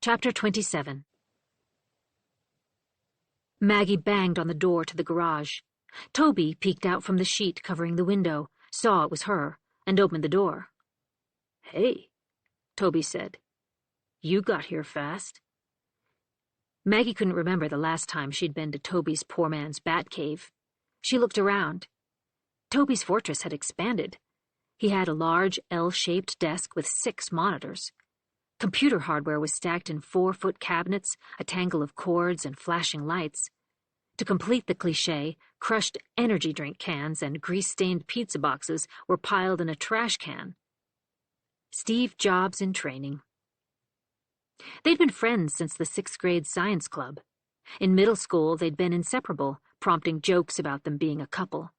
Chapter 27. Maggie banged on the door to the garage. Toby peeked out from the sheet covering the window, saw it was her, and opened the door. "Hey," Toby said. "You got here fast." Maggie couldn't remember the last time she'd been to Toby's poor man's bat cave. She looked around. Toby's fortress had expanded. He had a large L-shaped desk with 6 monitors. Computer hardware was stacked in 4-foot cabinets, a tangle of cords and flashing lights. To complete the cliché, crushed energy drink cans and grease-stained pizza boxes were piled in a trash can. Steve Jobs in training. They'd been friends since the 6th grade science club. In middle school, they'd been inseparable, prompting jokes about them being a couple.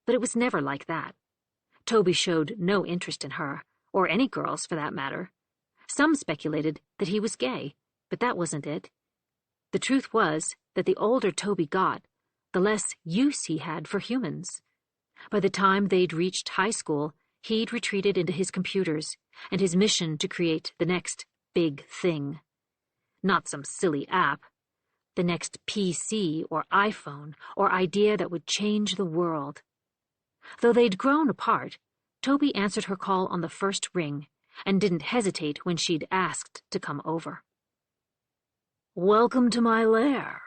But it was never like that. Toby showed no interest in her, or any girls for that matter. Some speculated that he was gay, but that wasn't it. The truth was that the older Toby got, the less use he had for humans. By the time they'd reached high school, he'd retreated into his computers and his mission to create the next big thing. Not some silly app. The next PC or iPhone or idea that would change the world. Though they'd grown apart, Toby answered her call on the first ring and didn't hesitate when she'd asked to come over. "Welcome to my lair,"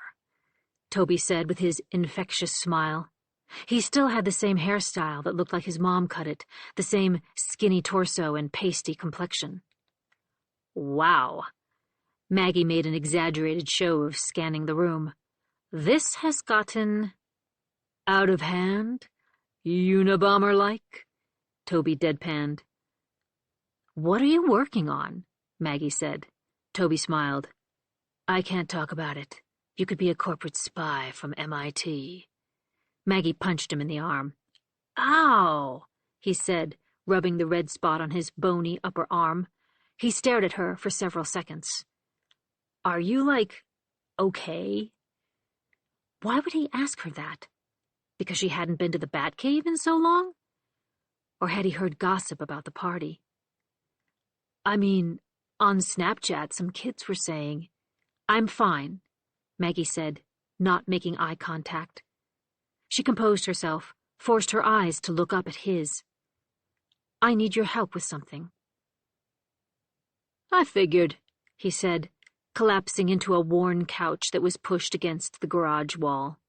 Toby said with his infectious smile. He still had the same hairstyle that looked like his mom cut it, the same skinny torso and pasty complexion. "Wow." Maggie made an exaggerated show of scanning the room. "This has gotten out of hand, Unabomber-like," Toby deadpanned. "What are you working on?" Maggie said. Toby smiled. "I can't talk about it. You could be a corporate spy from MIT. Maggie punched him in the arm. "Ow," he said, rubbing the red spot on his bony upper arm. He stared at her for several seconds. "Are you, okay?" Why would he ask her that? Because she hadn't been to the Batcave in so long? Or had he heard gossip about the party? "I mean, on Snapchat some kids were saying—" "I'm fine," Maggie said, not making eye contact. She composed herself, forced her eyes to look up at his. "I need your help with something." "I figured," he said, collapsing into a worn couch that was pushed against the garage wall.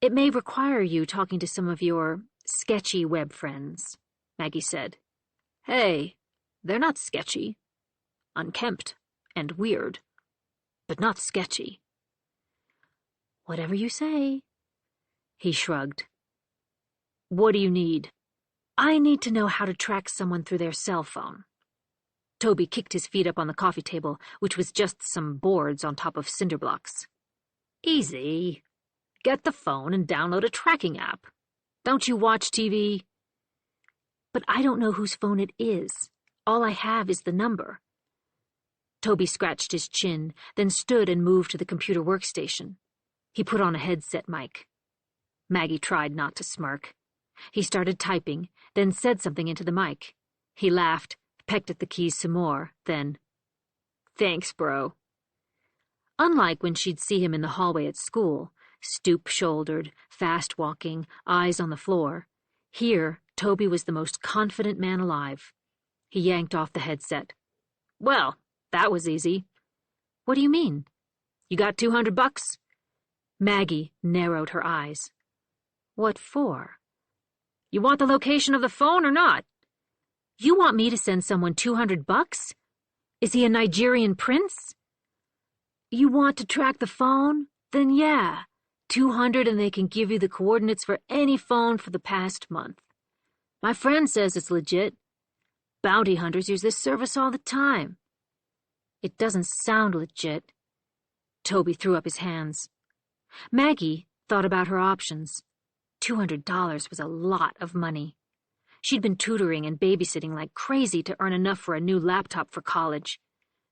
"It may require you talking to some of your sketchy web friends," Maggie said. "Hey, they're not sketchy. Unkempt and weird, but not sketchy." "Whatever you say." He shrugged. "What do you need?" "I need to know how to track someone through their cell phone." Toby kicked his feet up on the coffee table, which was just some boards on top of cinder blocks. "Easy. Get the phone and download a tracking app. Don't you watch TV?" "But I don't know whose phone it is. All I have is the number." Toby scratched his chin, then stood and moved to the computer workstation. He put on a headset mic. Maggie tried not to smirk. He started typing, then said something into the mic. He laughed, pecked at the keys some more, then, "Thanks, bro." Unlike when she'd see him in the hallway at school, stoop-shouldered, fast-walking, eyes on the floor, here Toby was the most confident man alive. He yanked off the headset. "Well, that was easy." "What do you mean?" "You got $200? Maggie narrowed her eyes. "What for?" "You want the location of the phone or not?" "You want me to send someone $200? Is he a Nigerian prince?" "You want to track the phone? Then yeah, 200 and they can give you the coordinates for any phone for the past month. My friend says it's legit. Bounty hunters use this service all the time." "It doesn't sound legit." Toby threw up his hands. Maggie thought about her options. $200 was a lot of money. She'd been tutoring and babysitting like crazy to earn enough for a new laptop for college,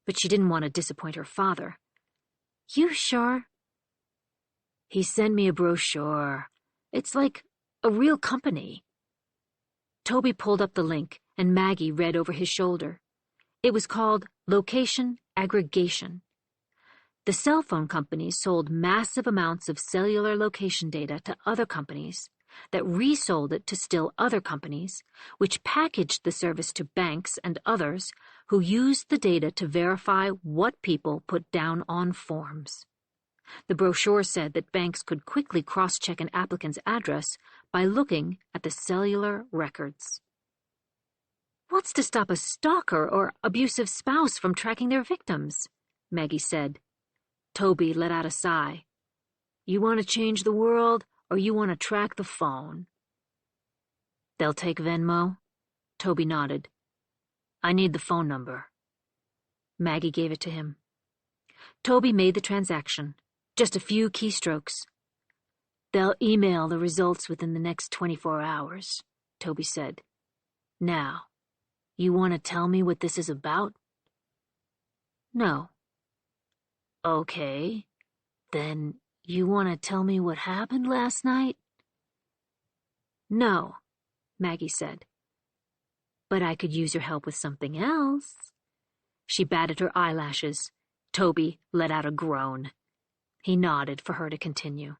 but she didn't want to disappoint her father. "You sure?" "He sent me a brochure. It's like a real company." Toby pulled up the link, and Maggie read over his shoulder. It was called Location aggregation. The cell phone companies sold massive amounts of cellular location data to other companies that resold it to still other companies, which packaged the service to banks and others who used the data to verify what people put down on forms. The brochure said that banks could quickly cross-check an applicant's address by looking at the cellular records. "What's to stop a stalker or abusive spouse from tracking their victims?" Maggie said. Toby let out a sigh. "You want to change the world, or you want to track the phone?" "They'll take Venmo?" Toby nodded. "I need the phone number." Maggie gave it to him. Toby made the transaction, just a few keystrokes. "They'll email the results within the next 24 hours, Toby said. "Now, you want to tell me what this is about?" "No." "Okay, then you want to tell me what happened last night?" "No," Maggie said. "But I could use your help with something else." She batted her eyelashes. Toby let out a groan. He nodded for her to continue.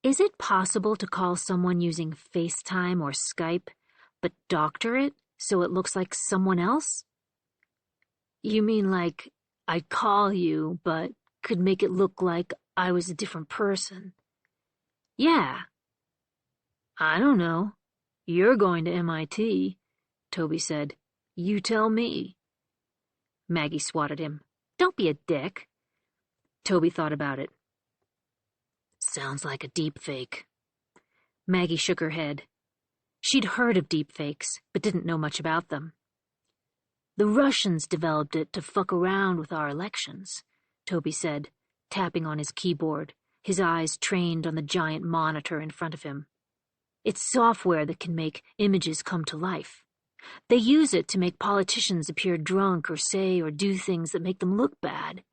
"Is it possible to call someone using FaceTime or Skype, but doctor it so it looks like someone else?" "You mean like I'd call you, but could make it look like I was a different person?" "Yeah." "I don't know. You're going to MIT, Toby said. "You tell me." Maggie swatted him. "Don't be a dick." Toby thought about it. "Sounds like a deepfake." Maggie shook her head. She'd heard of deepfakes, but didn't know much about them. "The Russians developed it to fuck around with our elections," Toby said, tapping on his keyboard, his eyes trained on the giant monitor in front of him. "It's software that can make images come to life. They use it to make politicians appear drunk or say or do things that make them look bad.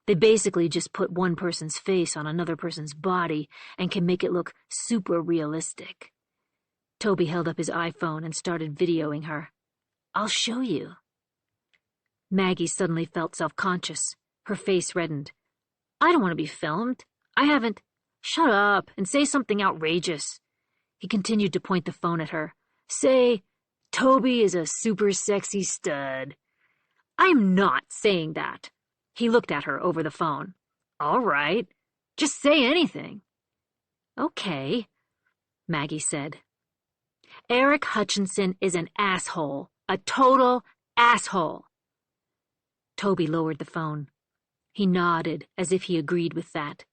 They basically just put one person's face on another person's body and can make it look super realistic." Toby held up his iPhone and started videoing her. "I'll show you." Maggie suddenly felt self-conscious. Her face reddened. "I don't want to be filmed. I haven't—" "Shut up and say something outrageous." He continued to point the phone at her. "Say, Toby is a super sexy stud." "I'm not saying that." He looked at her over the phone. "All right. Just say anything." "Okay," Maggie said. "Eric Hutchinson is an asshole. A total asshole." Toby lowered the phone. He nodded as if he agreed with that.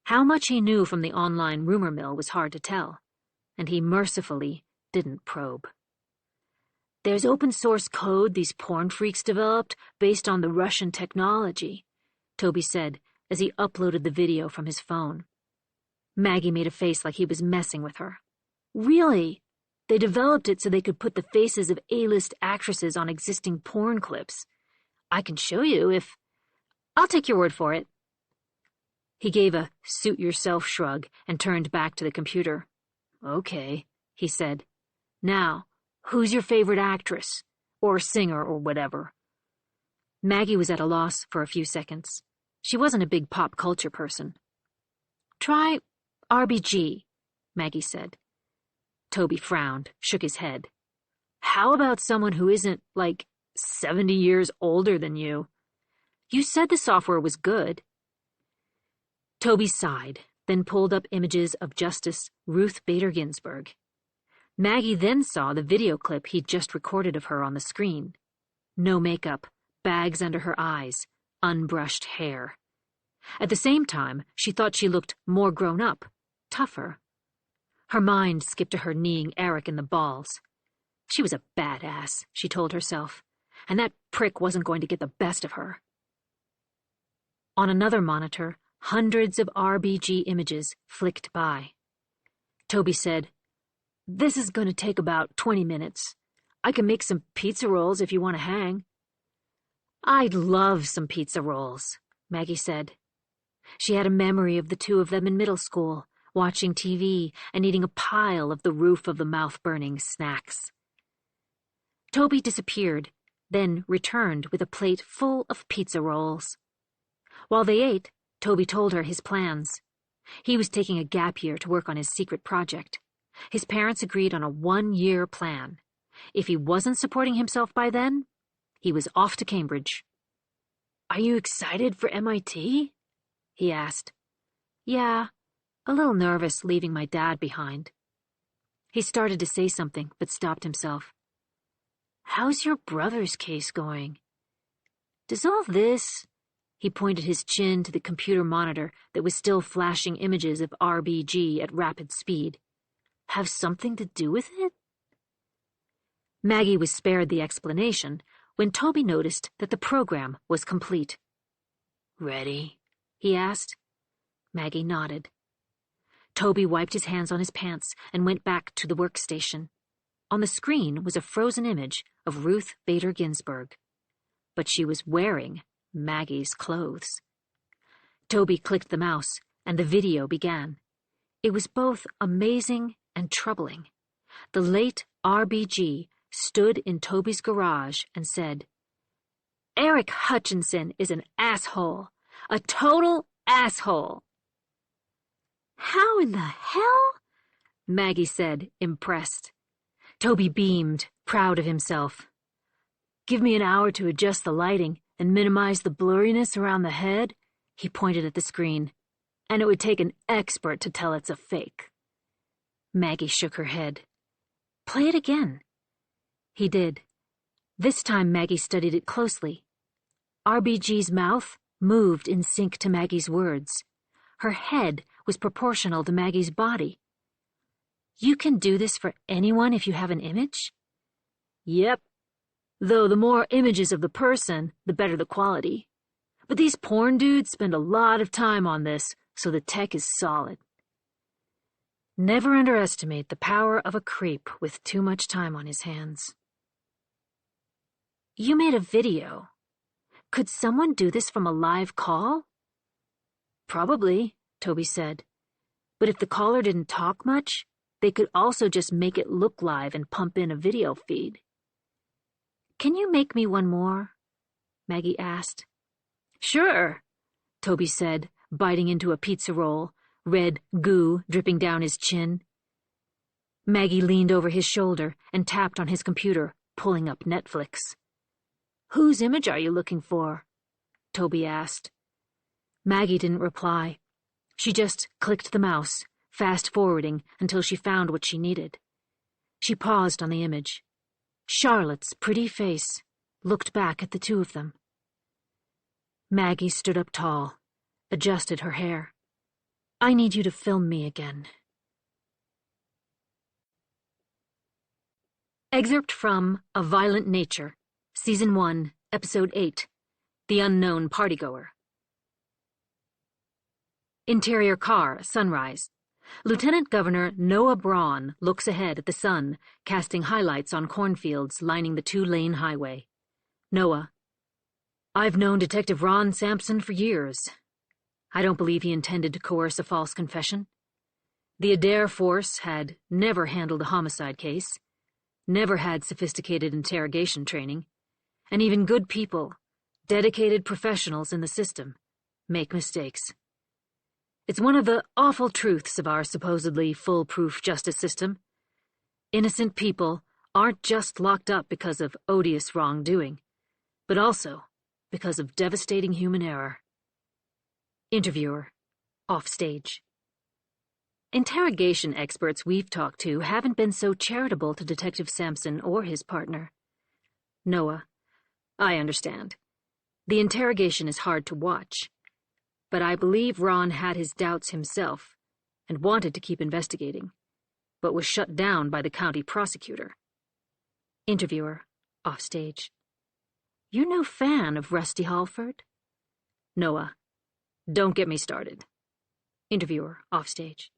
How much he knew from the online rumor mill was hard to tell, and he mercifully didn't probe. "There's open-source code these porn freaks developed based on the Russian technology," Toby said as he uploaded the video from his phone. Maggie made a face like he was messing with her. "Really? They developed it so they could put the faces of A-list actresses on existing porn clips. I can show you if... I'll take your word for it." He gave a suit-yourself shrug and turned back to the computer. "Okay," he said. "Now, who's your favorite actress? Or singer or whatever?" Maggie was at a loss for a few seconds. She wasn't a big pop culture person. "Try RBG," Maggie said. Toby frowned, shook his head. "How about someone who isn't, 70 years older than you? You said the software was good." Toby sighed, then pulled up images of Justice Ruth Bader Ginsburg. Maggie then saw the video clip he'd just recorded of her on the screen. No makeup, bags under her eyes, unbrushed hair. At the same time, she thought she looked more grown up, tougher. Her mind skipped to her kneeing Eric in the balls. She was a badass, she told herself, and that prick wasn't going to get the best of her. On another monitor, hundreds of RBG images flicked by. Toby said, "This is going to take about 20 minutes. I can make some pizza rolls if you want to hang." "I'd love some pizza rolls," Maggie said. She had a memory of the two of them in middle school, watching TV and eating a pile of the roof-of-the-mouth-burning snacks. Toby disappeared, then returned with a plate full of pizza rolls. While they ate, Toby told her his plans. He was taking a gap year to work on his secret project. His parents agreed on a 1-year plan. If he wasn't supporting himself by then, he was off to Cambridge. "Are you excited for MIT?" he asked. "Yeah, a little nervous leaving my dad behind." He started to say something, but stopped himself. "How's your brother's case going? Does all this," he pointed his chin to the computer monitor that was still flashing images of RBG at rapid speed, "have something to do with it?" Maggie was spared the explanation when Toby noticed that the program was complete. "Ready?" he asked. Maggie nodded. Toby wiped his hands on his pants and went back to the workstation. On the screen was a frozen image of Ruth Bader Ginsburg, but she was wearing Maggie's clothes. Toby clicked the mouse, and the video began. It was both amazing and troubling. The late RBG stood in Toby's garage and said, "Eric Hutchinson is an asshole. A total asshole." "How in the hell?" Maggie said, impressed. Toby beamed, proud of himself. "Give me an hour to adjust the lighting and minimize the blurriness around the head," he pointed at the screen, "and it would take an expert to tell it's a fake." Maggie shook her head. "Play it again." He did. This time Maggie studied it closely. RBG's mouth moved in sync to Maggie's words. Her head was proportional to Maggie's body. "You can do this for anyone if you have an image?" "Yep. Though the more images of the person, the better the quality. But these porn dudes spend a lot of time on this, so the tech is solid." Never underestimate the power of a creep with too much time on his hands. "You made a video. Could someone do this from a live call?" "Probably," Toby said. "But if the caller didn't talk much, they could also just make it look live and pump in a video feed." "Can you make me one more?" Maggie asked. "Sure," Toby said, biting into a pizza roll, red goo dripping down his chin. Maggie leaned over his shoulder and tapped on his computer, pulling up Netflix. "Whose image are you looking for?" Toby asked. Maggie didn't reply. She just clicked the mouse, fast-forwarding until she found what she needed. She paused on the image. Charlotte's pretty face looked back at the two of them. Maggie stood up tall, adjusted her hair. "I need you to film me again." Excerpt from A Violent Nature, Season 1, Episode 8, The Unknown Partygoer. Interior car, sunrise. Lieutenant Governor Noah Braun looks ahead at the sun, casting highlights on cornfields lining the 2-lane highway. Noah: "I've known Detective Ron Sampson for years. I don't believe he intended to coerce a false confession. The Adair force had never handled a homicide case, never had sophisticated interrogation training, and even good people, dedicated professionals in the system, make mistakes. It's one of the awful truths of our supposedly foolproof justice system. Innocent people aren't just locked up because of odious wrongdoing, but also because of devastating human error." Interviewer, offstage: "Interrogation experts we've talked to haven't been so charitable to Detective Sampson or his partner." Noah: "I understand. The interrogation is hard to watch. But I believe Ron had his doubts himself and wanted to keep investigating, but was shut down by the county prosecutor." Interviewer, offstage: "You're no fan of Rusty Halford?" Noah: "Don't get me started." Interviewer, offstage: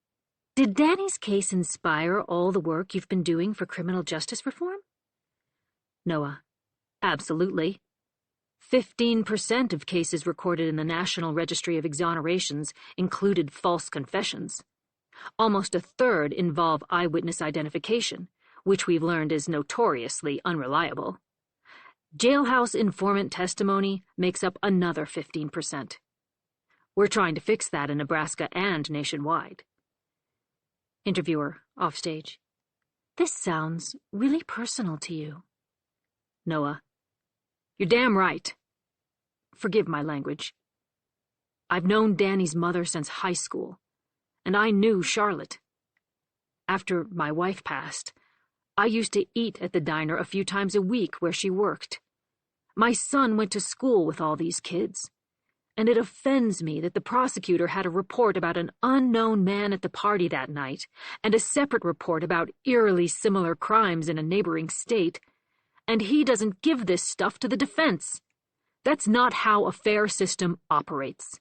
"Did Danny's case inspire all the work you've been doing for criminal justice reform?" Noah: "Absolutely. 15% of cases recorded in the National Registry of Exonerations included false confessions. Almost a third involve eyewitness identification, which we've learned is notoriously unreliable. Jailhouse informant testimony makes up another 15%. We're trying to fix that in Nebraska and nationwide. Interviewer, offstage. This sounds really personal to you. Noah. You're damn right. Forgive my language. I've known Danny's mother since high school, and I knew Charlotte. After my wife passed, I used to eat at the diner a few times a week where she worked. My son went to school with all these kids, and it offends me that the prosecutor had a report about an unknown man at the party that night and a separate report about eerily similar crimes in a neighboring state, and he doesn't give this stuff to the defense. That's not how a fair system operates.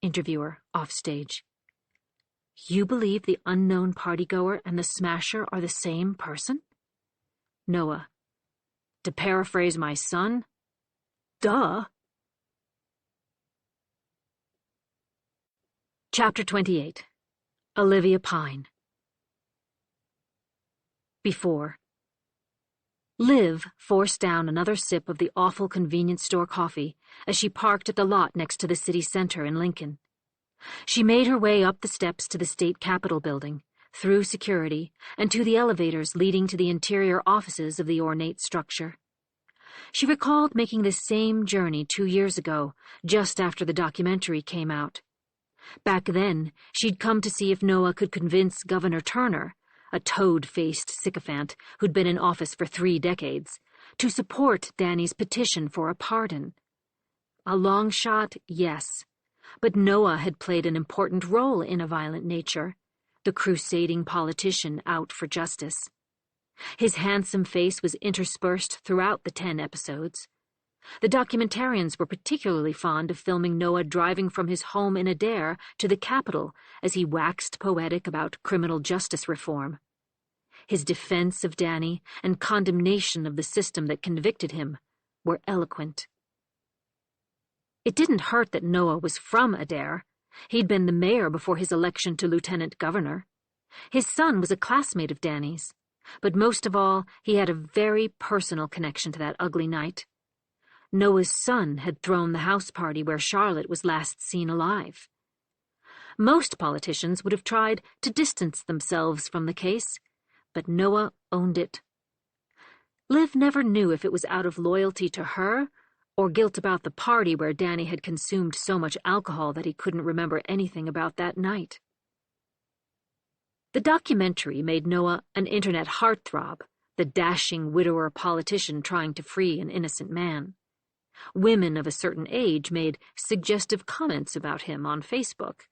Interviewer, offstage. You believe the unknown partygoer and the smasher are the same person? Noah. To paraphrase my son, duh. Chapter 28. Olivia Pine. Before. Liv forced down another sip of the awful convenience store coffee as she parked at the lot next to the city center in Lincoln. She made her way up the steps to the state capitol building, through security, and to the elevators leading to the interior offices of the ornate structure. She recalled making this same journey 2 years ago, just after the documentary came out. Back then, she'd come to see if Noah could convince Governor Turner, a toad-faced sycophant who'd been in office for 3 decades, to support Danny's petition for a pardon. A long shot, yes, but Noah had played an important role in A Violent Nature, the crusading politician out for justice. His handsome face was interspersed throughout the 10 episodes. The documentarians were particularly fond of filming Noah driving from his home in Adair to the Capitol as he waxed poetic about criminal justice reform. His defense of Danny and condemnation of the system that convicted him were eloquent. It didn't hurt that Noah was from Adair. He'd been the mayor before his election to lieutenant governor. His son was a classmate of Danny's, but most of all, he had a very personal connection to that ugly night. Noah's son had thrown the house party where Charlotte was last seen alive. Most politicians would have tried to distance themselves from the case, but Noah owned it. Liv never knew if it was out of loyalty to her or guilt about the party where Danny had consumed so much alcohol that he couldn't remember anything about that night. The documentary made Noah an internet heartthrob, the dashing widower politician trying to free an innocent man. Women of a certain age made suggestive comments about him on Facebook.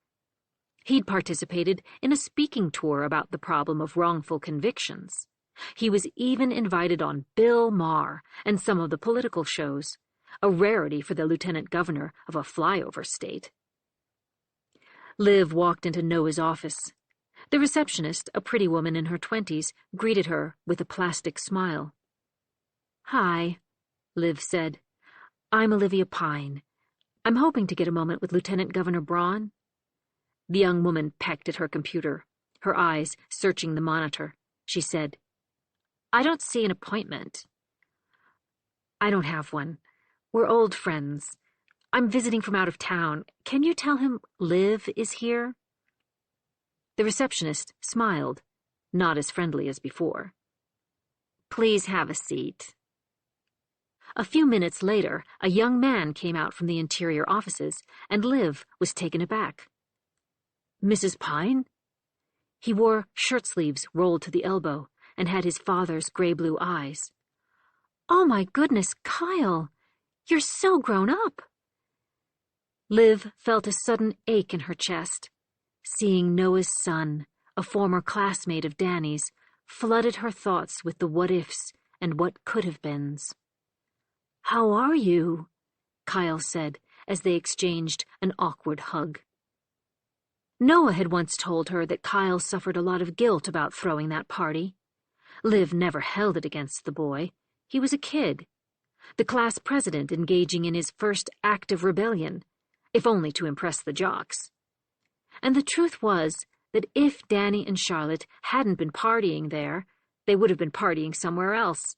He'd participated in a speaking tour about the problem of wrongful convictions. He was even invited on Bill Maher and some of the political shows, a rarity for the lieutenant governor of a flyover state. Liv walked into Noah's office. The receptionist, a pretty woman in her 20s, greeted her with a plastic smile. "Hi," Liv said. "I'm Olivia Pine. I'm hoping to get a moment with Lieutenant Governor Braun." The young woman pecked at her computer, her eyes searching the monitor. She said, "I don't see an appointment." "I don't have one. We're old friends. I'm visiting from out of town. Can you tell him Liv is here?" The receptionist smiled, not as friendly as before. "Please have a seat." A few minutes later, a young man came out from the interior offices, and Liv was taken aback. "Mrs. Pine?" He wore shirt sleeves rolled to the elbow and had his father's gray-blue eyes. "Oh my goodness, Kyle! You're so grown up!" Liv felt a sudden ache in her chest. Seeing Noah's son, a former classmate of Danny's, flooded her thoughts with the what-ifs and what-could-have-beens. "How are you?" Kyle said as they exchanged an awkward hug. Noah had once told her that Kyle suffered a lot of guilt about throwing that party. Liv never held it against the boy. He was a kid, the class president engaging in his first act of rebellion, if only to impress the jocks. And the truth was that if Danny and Charlotte hadn't been partying there, they would have been partying somewhere else.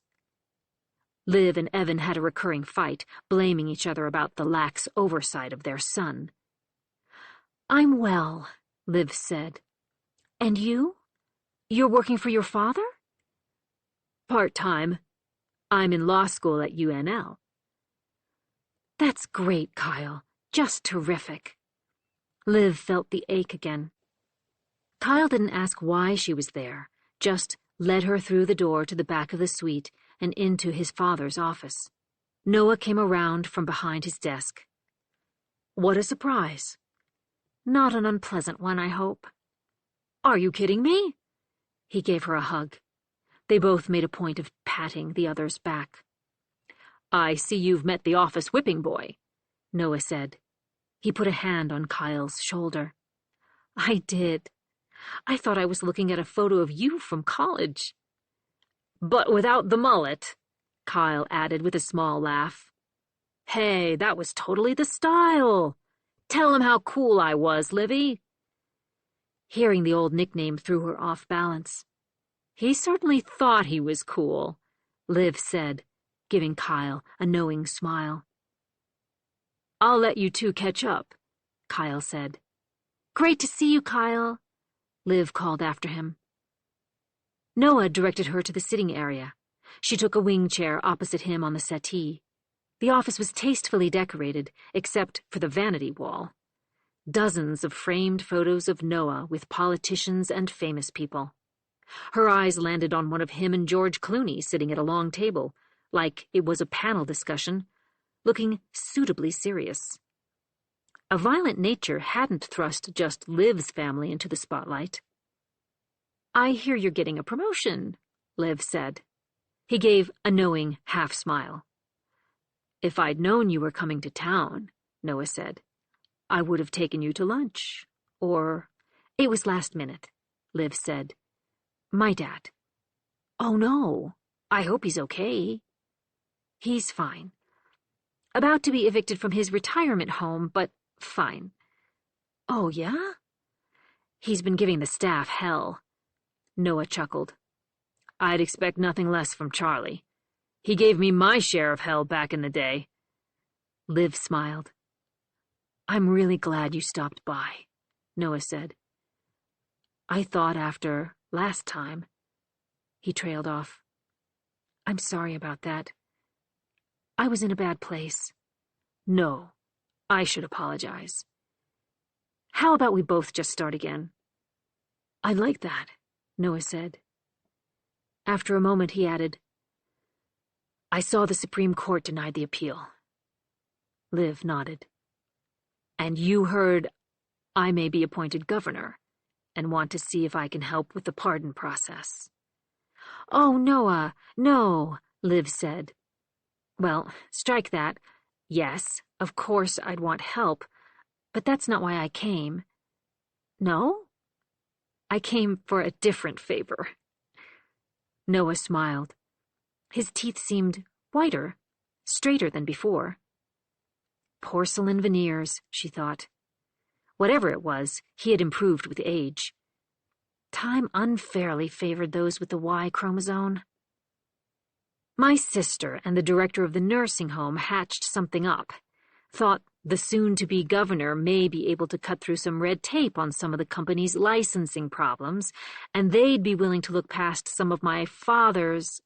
Liv and Evan had a recurring fight, blaming each other about the lax oversight of their son. "I'm well," Liv said. "And you? You're working for your father?" "Part-time. I'm in law school at UNL. "That's great, Kyle. Just terrific." Liv felt the ache again. Kyle didn't ask why she was there, just led her through the door to the back of the suite and into his father's office. Noah came around from behind his desk. "What a surprise." "Not an unpleasant one, I hope." "Are you kidding me?" He gave her a hug. They both made a point of patting the other's back. "I see you've met the office whipping boy," Noah said. He put a hand on Kyle's shoulder. "I did. I thought I was looking at a photo of you from college." "But without the mullet," Kyle added with a small laugh. "Hey, that was totally the style. Tell him how cool I was, Livy." Hearing the old nickname threw her off balance. "He certainly thought he was cool," Liv said, giving Kyle a knowing smile. "I'll let you two catch up," Kyle said. "Great to see you, Kyle," Liv called after him. Noah directed her to the sitting area. She took a wing chair opposite him on the settee. The office was tastefully decorated, except for the vanity wall. Dozens of framed photos of Noah with politicians and famous people. Her eyes landed on one of him and George Clooney sitting at a long table, like it was a panel discussion, looking suitably serious. A violent nature hadn't thrust just Liv's family into the spotlight. "I hear you're getting a promotion," Liv said. He gave a knowing half-smile. "If I'd known you were coming to town," Noah said, "I would have taken you to lunch. Or, it was last minute," Liv said. "My dad." "Oh no, I hope he's okay." "He's fine. About to be evicted from his retirement home, but fine." "Oh, yeah?" "He's been giving the staff hell." Noah chuckled. "I'd expect nothing less from Charlie. He gave me my share of hell back in the day." Liv smiled. "I'm really glad you stopped by," Noah said. "I thought after last time." He trailed off. "I'm sorry about that. I was in a bad place." "No, I should apologize. How about we both just start again?" "I like that," Noah said. After a moment, he added, "I saw the Supreme Court denied the appeal." Liv nodded. "And you heard I may be appointed governor and want to see if I can help with the pardon process." "Oh, Noah, no," Liv said. "Well, strike that. Yes, of course I'd want help, but that's not why I came." "No?" "I came for a different favor." Noah smiled. His teeth seemed whiter, straighter than before. Porcelain veneers, she thought. Whatever it was, he had improved with age. Time unfairly favored those with the Y chromosome. "My sister and the director of the nursing home hatched something up. Thought the soon-to-be governor may be able to cut through some red tape on some of the company's licensing problems, and they'd be willing to look past some of my father's,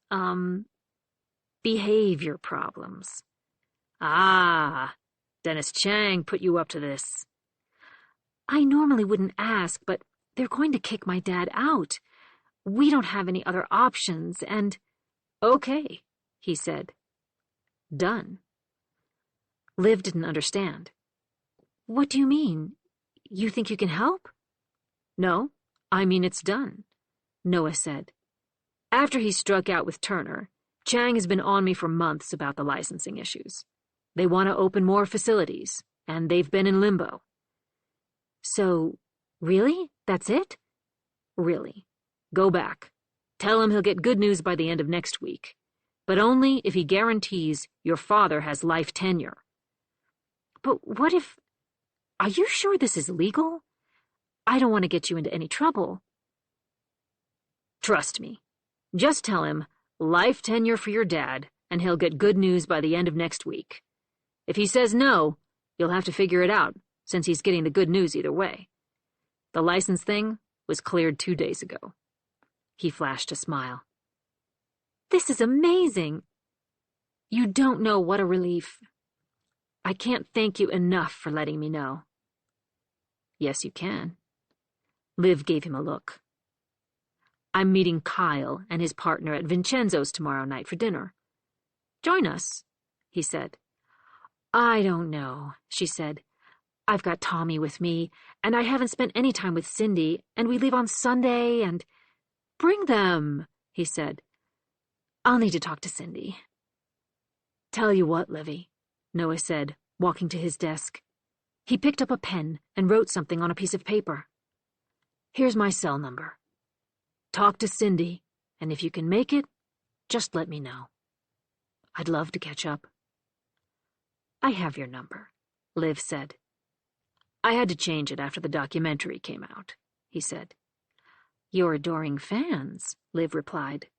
behavior problems." "Ah, Dennis Chang put you up to this." "I normally wouldn't ask, but they're going to kick my dad out. We don't have any other options, and—" "Okay," he said. "Done." Liv didn't understand. "What do you mean? You think you can help?" "No, I mean it's done," Noah said. "After he struck out with Turner, Chang has been on me for months about the licensing issues. They want to open more facilities, and they've been in limbo." "So, really? That's it?" "Really. Go back. Tell him he'll get good news by the end of next week, but only if he guarantees your father has life tenure." "But what if— Are you sure this is legal? I don't want to get you into any trouble." "Trust me. Just tell him life tenure for your dad and he'll get good news by the end of next week. If he says no, you'll have to figure it out, since he's getting the good news either way. The license thing was cleared 2 days ago." He flashed a smile. "This is amazing. You don't know what a relief. I can't thank you enough for letting me know." "Yes, you can." Liv gave him a look. "I'm meeting Kyle and his partner at Vincenzo's tomorrow night for dinner. Join us," he said. "I don't know," she said. "I've got Tommy with me, and I haven't spent any time with Cindy, and we leave on Sunday, and—" "Bring them," he said. "I'll need to talk to Cindy." "Tell you what, Livy," Noah said, walking to his desk. He picked up a pen and wrote something on a piece of paper. "Here's my cell number. Talk to Cindy, and if you can make it, just let me know. I'd love to catch up." "I have your number," Liv said. "I had to change it after the documentary came out," he said. "Your adoring fans," Liv replied.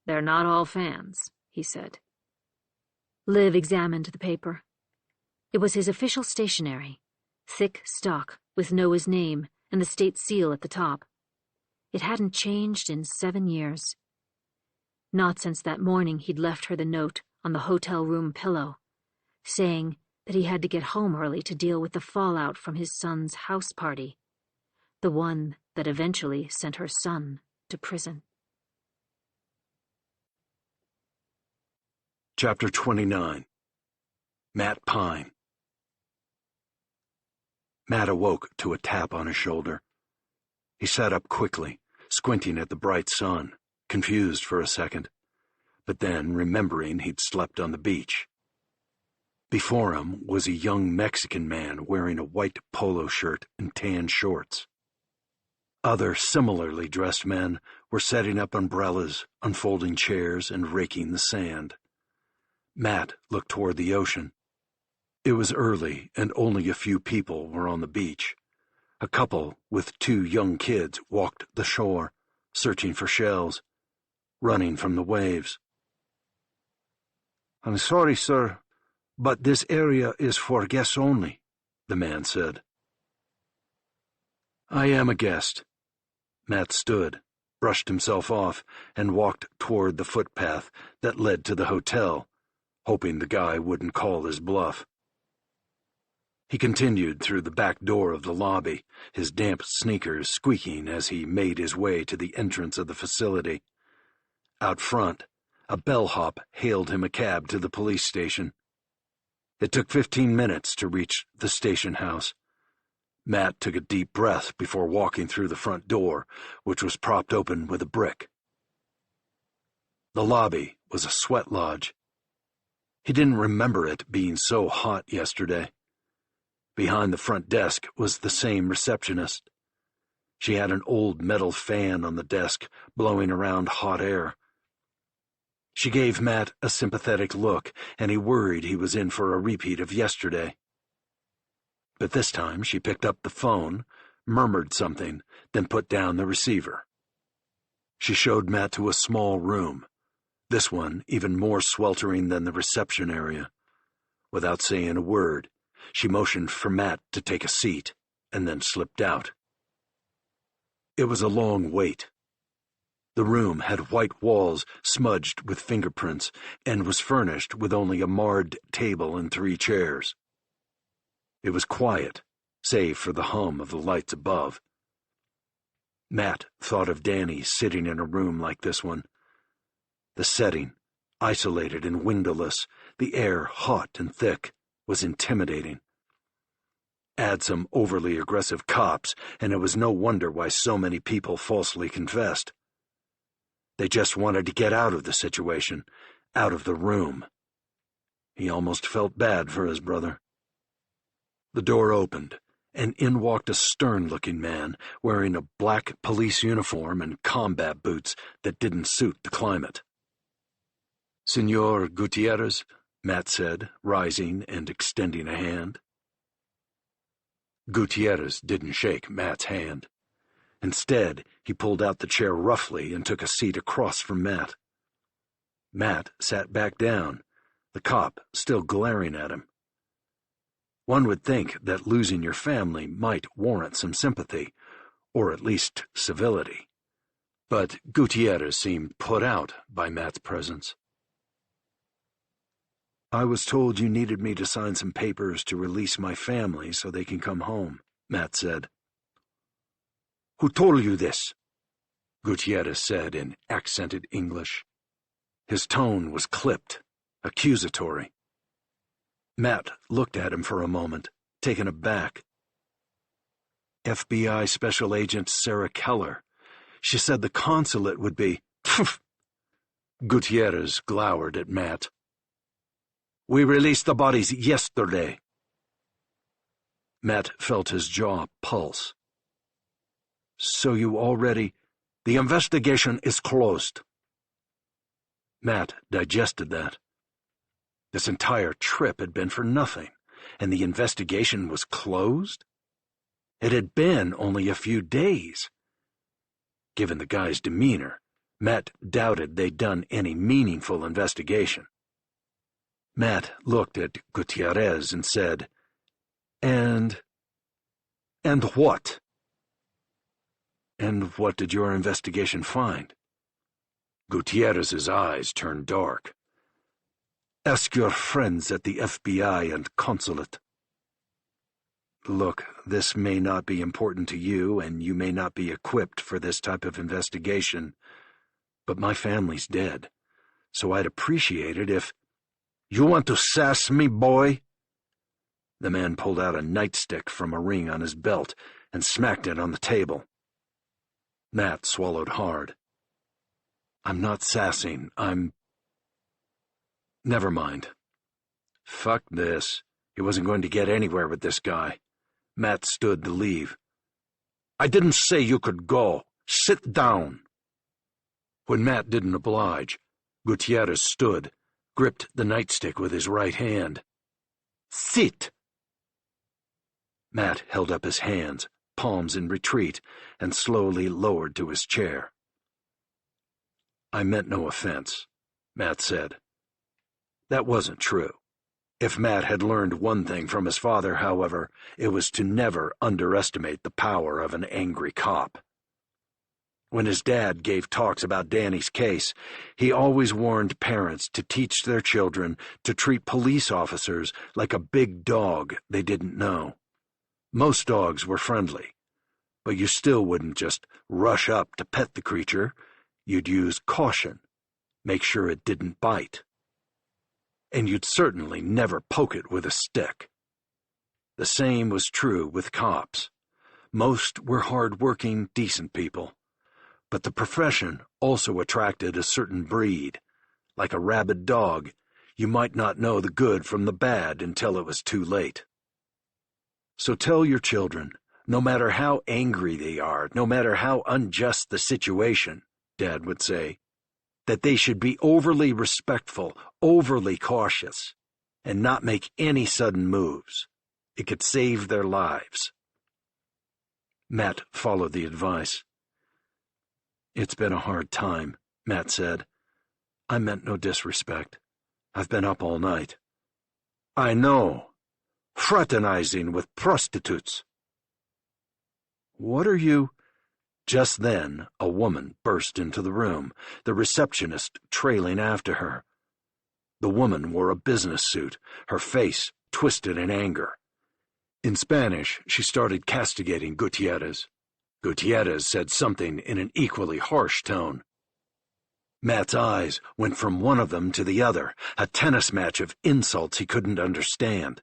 "They're not all fans," he said. Liv examined the paper. It was his official stationery, thick stock with Noah's name and the state seal at the top. It hadn't changed in 7 years. Not since that morning he'd left her the note on the hotel room pillow, saying that he had to get home early to deal with the fallout from his son's house party, the one that eventually sent her son to prison. Chapter 29. Matt Pine. Matt awoke to a tap on his shoulder. He sat up quickly, squinting at the bright sun, confused for a second, but then remembering he'd slept on the beach. Before him was a young Mexican man wearing a white polo shirt and tan shorts. Other similarly dressed men were setting up umbrellas, unfolding chairs, and raking the sand. Matt looked toward the ocean. It was early, and only a few people were on the beach. A couple with 2 young kids walked the shore, searching for shells, running from the waves. "I'm sorry, sir, but this area is for guests only," the man said. "I am a guest." Matt stood, brushed himself off, and walked toward the footpath that led to the hotel, hoping the guy wouldn't call his bluff. He continued through the back door of the lobby, his damp sneakers squeaking as he made his way to the entrance of the facility. Out front, a bellhop hailed him a cab to the police station. It took 15 minutes to reach the station house. Matt took a deep breath before walking through the front door, which was propped open with a brick. The lobby was a sweat lodge. He didn't remember it being so hot yesterday. Behind the front desk was the same receptionist. She had an old metal fan on the desk, blowing around hot air. She gave Matt a sympathetic look, and he worried he was in for a repeat of yesterday. But this time she picked up the phone, murmured something, then put down the receiver. She showed Matt to a small room, this one even more sweltering than the reception area. Without saying a word, she motioned for Matt to take a seat, and then slipped out. It was a long wait. The room had white walls smudged with fingerprints, and was furnished with only a marred table and 3 chairs. It was quiet, save for the hum of the lights above. Matt thought of Danny sitting in a room like this one. The setting, isolated and windowless, the air hot and thick, was intimidating. Add some overly aggressive cops, and it was no wonder why so many people falsely confessed. They just wanted to get out of the situation, out of the room. He almost felt bad for his brother. The door opened, and in walked a stern-looking man wearing a black police uniform and combat boots that didn't suit the climate. "Senor Gutierrez," Matt said, rising and extending a hand. Gutierrez didn't shake Matt's hand. Instead, he pulled out the chair roughly and took a seat across from Matt. Matt sat back down, the cop still glaring at him. One would think that losing your family might warrant some sympathy, or at least civility. But Gutierrez seemed put out by Matt's presence. "I was told you needed me to sign some papers to release my family so they can come home," Matt said. "Who told you this?" Gutierrez said in accented English. His tone was clipped, accusatory. Matt looked at him for a moment, taken aback. "FBI Special Agent Sarah Keller. She said the consulate would be—" Gutierrez glowered at Matt. "We released the bodies yesterday." Matt felt his jaw pulse. "So you already—" "The investigation is closed." Matt digested that. This entire trip had been for nothing, and the investigation was closed? It had been only a few days. Given the guy's demeanor, Matt doubted they'd done any meaningful investigation. Matt looked at Gutierrez and said, And what?" "And what did your investigation find?" Gutierrez's eyes turned dark. "Ask your friends at the FBI and consulate." "Look, this may not be important to you, and you may not be equipped for this type of investigation, but my family's dead, so I'd appreciate it if—" "You want to sass me, boy?" The man pulled out a nightstick from a ring on his belt and smacked it on the table. Matt swallowed hard. "I'm not sassing, Never mind. Fuck this. He wasn't going to get anywhere with this guy. Matt stood to leave. "I didn't say you could go. Sit down." When Matt didn't oblige, Gutierrez stood, gripped the nightstick with his right hand. "Sit." Matt held up his hands, palms in retreat, and slowly lowered to his chair. "I meant no offense," Matt said. That wasn't true. If Matt had learned one thing from his father, however, it was to never underestimate the power of an angry cop. When his dad gave talks about Danny's case, he always warned parents to teach their children to treat police officers like a big dog they didn't know. Most dogs were friendly, but you still wouldn't just rush up to pet the creature. You'd use caution, make sure it didn't bite. And you'd certainly never poke it with a stick. The same was true with cops. Most were hard-working, decent people. But the profession also attracted a certain breed. Like a rabid dog, you might not know the good from the bad until it was too late. So tell your children, no matter how angry they are, no matter how unjust the situation, Dad would say, that they should be overly respectful, overly cautious, and not make any sudden moves. It could save their lives. Matt followed the advice. "It's been a hard time," Matt said. "I meant no disrespect. I've been up all night." "I know. Fraternizing with prostitutes." "What are you—" Just then, a woman burst into the room, the receptionist trailing after her. The woman wore a business suit, her face twisted in anger. In Spanish, she started castigating Gutierrez. Gutierrez said something in an equally harsh tone. Matt's eyes went from one of them to the other, a tennis match of insults he couldn't understand.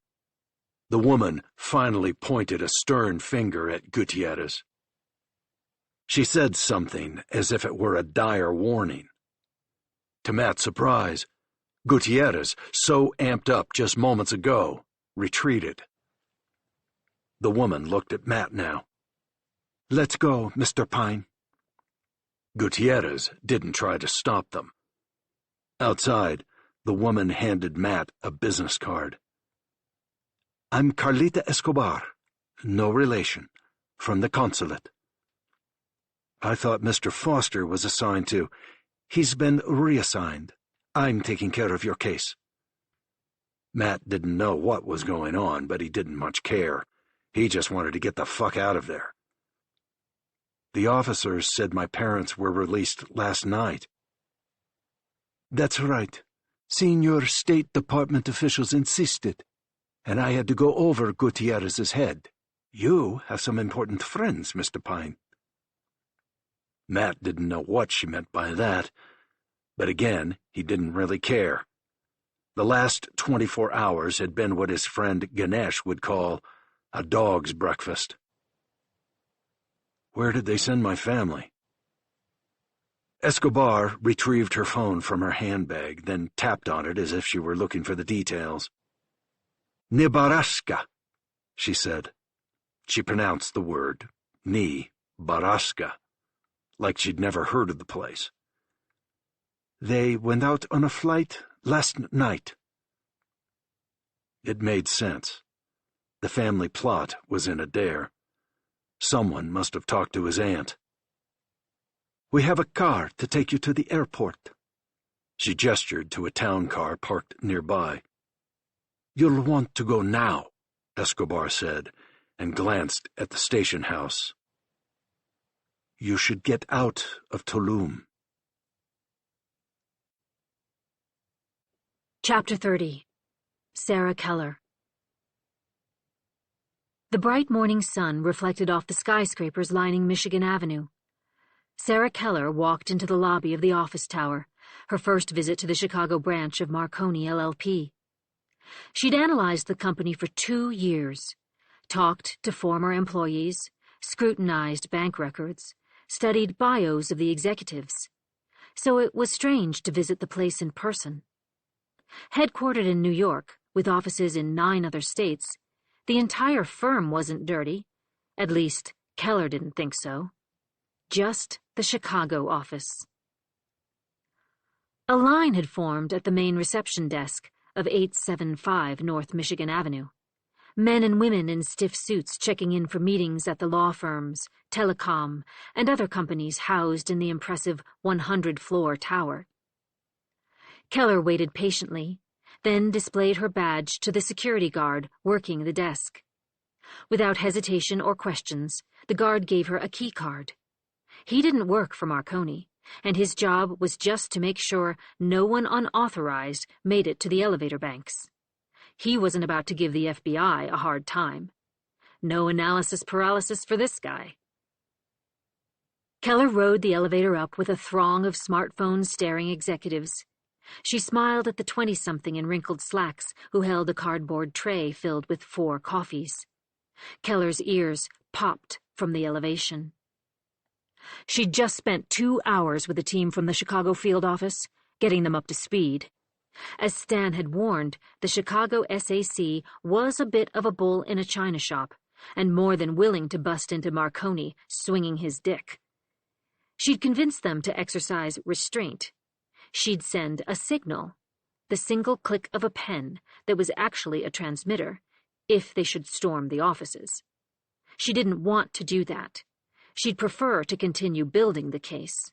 The woman finally pointed a stern finger at Gutierrez. She said something as if it were a dire warning. To Matt's surprise, Gutierrez, so amped up just moments ago, retreated. The woman looked at Matt now. "Let's go, Mr. Pine." Gutierrez didn't try to stop them. Outside, the woman handed Matt a business card. "I'm Carlita Escobar, no relation, from the consulate." "I thought Mr. Foster was assigned to—" "He's been reassigned. I'm taking care of your case." Matt didn't know what was going on, but he didn't much care. He just wanted to get the fuck out of there. "The officers said my parents were released last night." "That's right. Senior State Department officials insisted, and I had to go over Gutierrez's head. You have some important friends, Mr. Pine." Matt didn't know what she meant by that, but again, he didn't really care. The last 24 hours had been what his friend Ganesh would call a dog's breakfast. "Where did they send my family?" Escobar retrieved her phone from her handbag, then tapped on it as if she were looking for the details. "Nebraska," she said. She pronounced the word, Nebraska, like she'd never heard of the place. "They went out on a flight last night." It made sense. The family plot was in Adair. Someone must have talked to his aunt. "We have a car to take you to the airport." She gestured to a town car parked nearby. "You'll want to go now," Escobar said, and glanced at the station house. "You should get out of Tulum." Chapter 30. Sarah Keller. The bright morning sun reflected off the skyscrapers lining Michigan Avenue. Sarah Keller walked into the lobby of the office tower, her first visit to the Chicago branch of Marconi LLP. She'd analyzed the company for 2 years, talked to former employees, scrutinized bank records, studied bios of the executives. So it was strange to visit the place in person. Headquartered in New York, with offices in 9 other states, the entire firm wasn't dirty. At least, Keller didn't think so. Just the Chicago office. A line had formed at the main reception desk of 875 North Michigan Avenue. Men and women in stiff suits checking in for meetings at the law firms, telecom, and other companies housed in the impressive 100-floor tower. Keller waited patiently, then displayed her badge to the security guard working the desk. Without hesitation or questions, the guard gave her a key card. He didn't work for Marconi, and his job was just to make sure no one unauthorized made it to the elevator banks. He wasn't about to give the FBI a hard time. No analysis paralysis for this guy. Keller rode the elevator up with a throng of smartphone-staring executives. She smiled at the 20-something in wrinkled slacks who held a cardboard tray filled with 4 coffees. Keller's ears popped from the elevation. She'd just spent 2 hours with a team from the Chicago field office, getting them up to speed. As Stan had warned, the Chicago SAC was a bit of a bull in a china shop, and more than willing to bust into Marconi, swinging his dick. She'd convinced them to exercise restraint. She'd send a signal, the single click of a pen that was actually a transmitter, if they should storm the offices. She didn't want to do that. She'd prefer to continue building the case.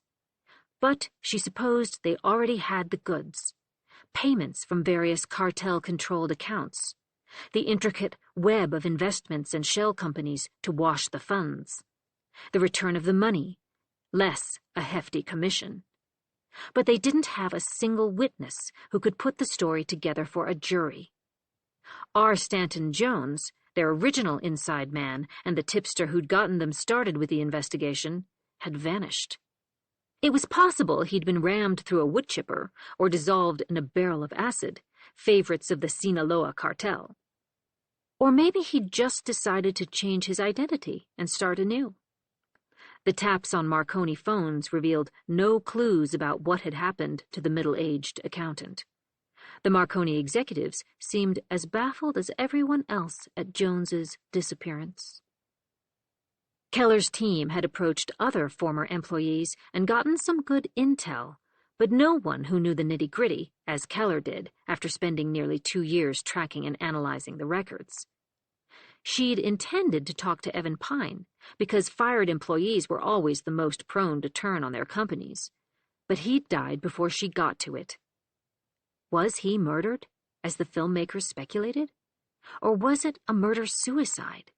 But she supposed they already had the goods. Payments from various cartel-controlled accounts. The intricate web of investments and shell companies to wash the funds. The return of the money, less a hefty commission. But they didn't have a single witness who could put the story together for a jury. R. Stanton Jones, their original inside man and the tipster who'd gotten them started with the investigation, had vanished. It was possible he'd been rammed through a wood chipper or dissolved in a barrel of acid, favorites of the Sinaloa cartel. Or maybe he'd just decided to change his identity and start anew. The taps on Marconi phones revealed no clues about what had happened to the middle-aged accountant. The Marconi executives seemed as baffled as everyone else at Jones's disappearance. Keller's team had approached other former employees and gotten some good intel, but no one who knew the nitty-gritty, as Keller did after spending nearly 2 years tracking and analyzing the records. She'd intended to talk to Evan Pine, because fired employees were always the most prone to turn on their companies, but he'd died before she got to it. Was he murdered, as the filmmakers speculated? Or was it a murder-suicide?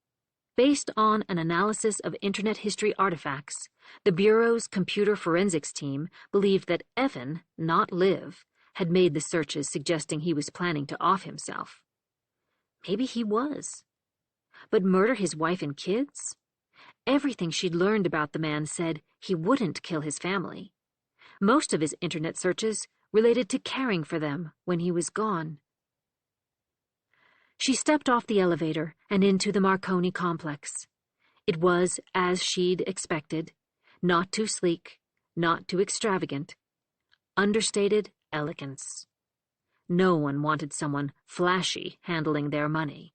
Based on an analysis of Internet history artifacts, the Bureau's computer forensics team believed that Evan, not Liv, had made the searches suggesting he was planning to off himself. Maybe he was. But murder his wife and kids? Everything she'd learned about the man said he wouldn't kill his family. Most of his Internet searches related to caring for them when he was gone. She stepped off the elevator and into the Marconi complex. It was as she'd expected, not too sleek, not too extravagant. Understated elegance. No one wanted someone flashy handling their money.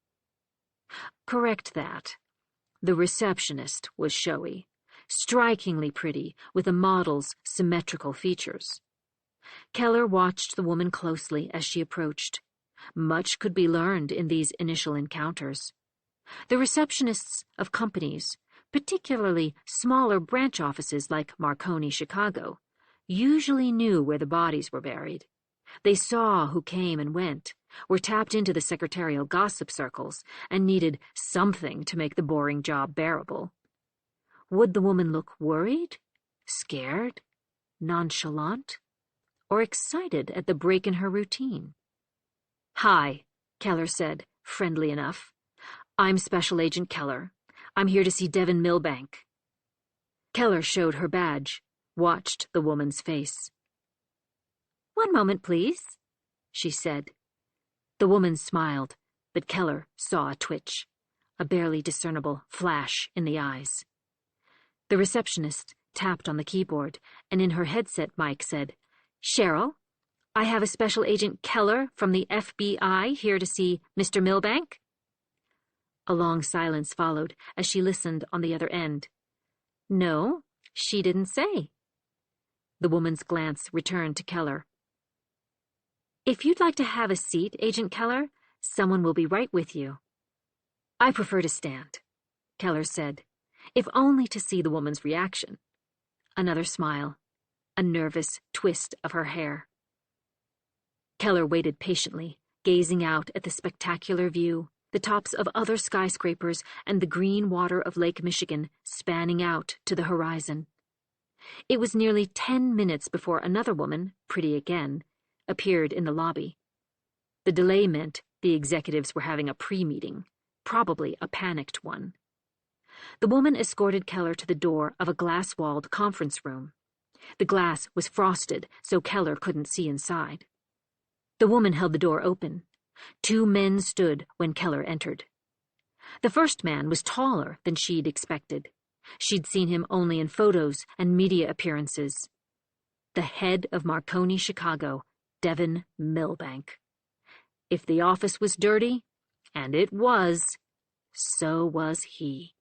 Correct that. The receptionist was showy, strikingly pretty with a model's symmetrical features. Keller watched the woman closely as she approached. Much could be learned in these initial encounters. The receptionists of companies, particularly smaller branch offices like Marconi, Chicago, usually knew where the bodies were buried. They saw who came and went, were tapped into the secretarial gossip circles, and needed something to make the boring job bearable. Would the woman look worried, scared, nonchalant, or excited at the break in her routine? "Hi," Keller said, friendly enough. "I'm Special Agent Keller. I'm here to see Devin Milbank." Keller showed her badge, watched the woman's face. "One moment, please," she said. The woman smiled, but Keller saw a twitch, a barely discernible flash in the eyes. The receptionist tapped on the keyboard, and in her headset mic said, "Cheryl, I have a Special Agent Keller from the FBI here to see Mr. Milbank." A long silence followed as she listened on the other end. "No, she didn't say." The woman's glance returned to Keller. "If you'd like to have a seat, Agent Keller, someone will be right with you." "I prefer to stand," Keller said, if only to see the woman's reaction. Another smile, a nervous twist of her hair. Keller waited patiently, gazing out at the spectacular view, the tops of other skyscrapers and the green water of Lake Michigan spanning out to the horizon. It was nearly 10 minutes before another woman, pretty again, appeared in the lobby. The delay meant the executives were having a pre-meeting, probably a panicked one. The woman escorted Keller to the door of a glass-walled conference room. The glass was frosted, so Keller couldn't see inside. The woman held the door open. 2 men stood when Keller entered. The first man was taller than she'd expected. She'd seen him only in photos and media appearances. The head of Marconi, Chicago, Devin Milbank. If the office was dirty, and it was, so was he.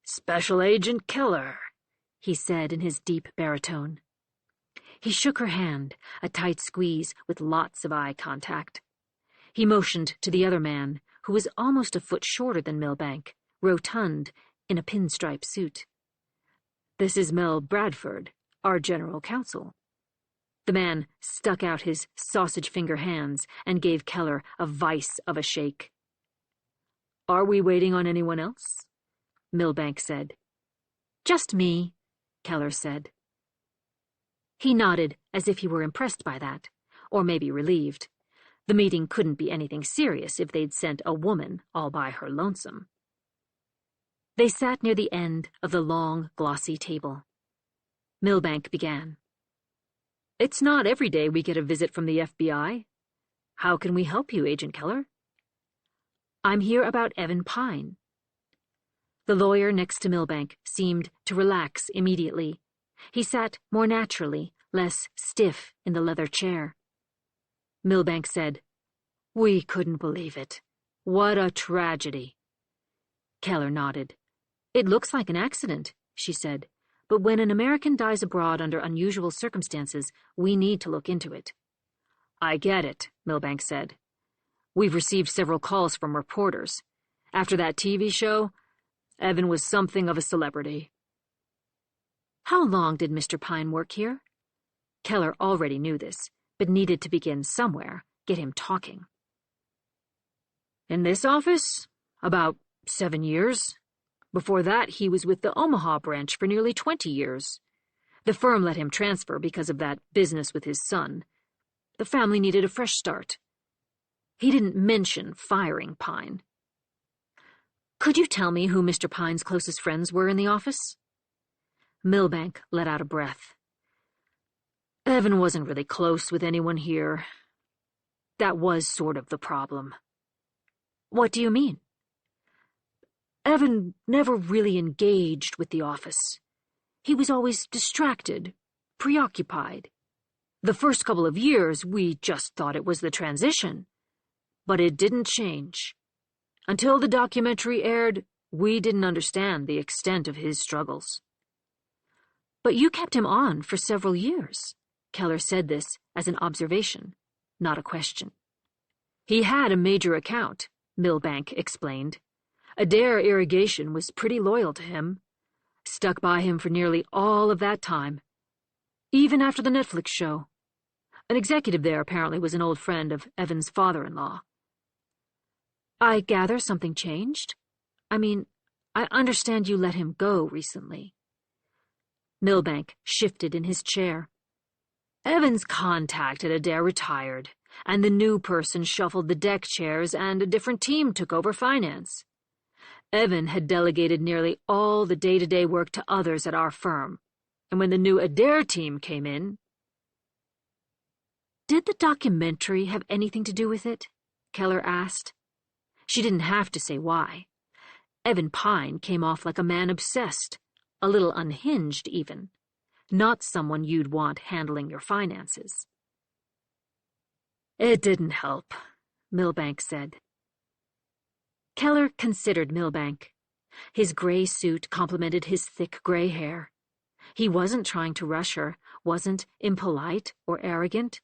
"Special Agent Keller," he said in his deep baritone. He shook her hand, a tight squeeze with lots of eye contact. He motioned to the other man, who was almost a foot shorter than Milbank, rotund, in a pinstripe suit. "This is Mel Bradford, our general counsel." The man stuck out his sausage-finger hands and gave Keller a vice of a shake. "Are we waiting on anyone else?" Milbank said. "Just me," Keller said. He nodded as if he were impressed by that, or maybe relieved. The meeting couldn't be anything serious if they'd sent a woman all by her lonesome. They sat near the end of the long, glossy table. Milbank began. "It's not every day we get a visit from the FBI. How can we help you, Agent Keller?" "I'm here about Evan Pine." The lawyer next to Milbank seemed to relax immediately. He sat more naturally, less stiff in the leather chair. Milbank said, "We couldn't believe it. What a tragedy." Keller nodded. "It looks like an accident," she said, "but when an American dies abroad under unusual circumstances, we need to look into it." "I get it," Milbank said. "We've received several calls from reporters. After that TV show, Evan was something of a celebrity." "How long did Mr. Pine work here?" Keller already knew this, but needed to begin somewhere, get him talking. In this office? About 7 years. Before that, he was with the Omaha branch for nearly 20 years. The firm let him transfer because of that business with his son. The family needed a fresh start. He didn't mention firing Pine. Could you tell me who Mr. Pine's closest friends were in the office? Milbank let out a breath. Evan wasn't really close with anyone here. That was sort of the problem. What do you mean? Evan never really engaged with the office. He was always distracted, preoccupied. The first couple of years, we just thought it was the transition. But it didn't change. Until the documentary aired, we didn't understand the extent of his struggles. But you kept him on for several years. Keller said this as an observation, not a question. He had a major account, Milbank explained. Adair Irrigation was pretty loyal to him. Stuck by him for nearly all of that time. Even after the Netflix show. An executive there apparently was an old friend of Evan's father-in-law. I gather something changed? I mean, I understand you let him go recently. Milbank shifted in his chair. Evan's contact at Adair retired, and the new person shuffled the deck chairs and a different team took over finance. Evan had delegated nearly all the day-to-day work to others at our firm, and when the new Adair team came in... Did the documentary have anything to do with it? Keller asked. She didn't have to say why. Evan Pine came off like a man obsessed, a little unhinged even, not someone you'd want handling your finances. It didn't help, Milbank said. Keller considered Milbank. His gray suit complemented his thick gray hair. He wasn't trying to rush her, wasn't impolite or arrogant.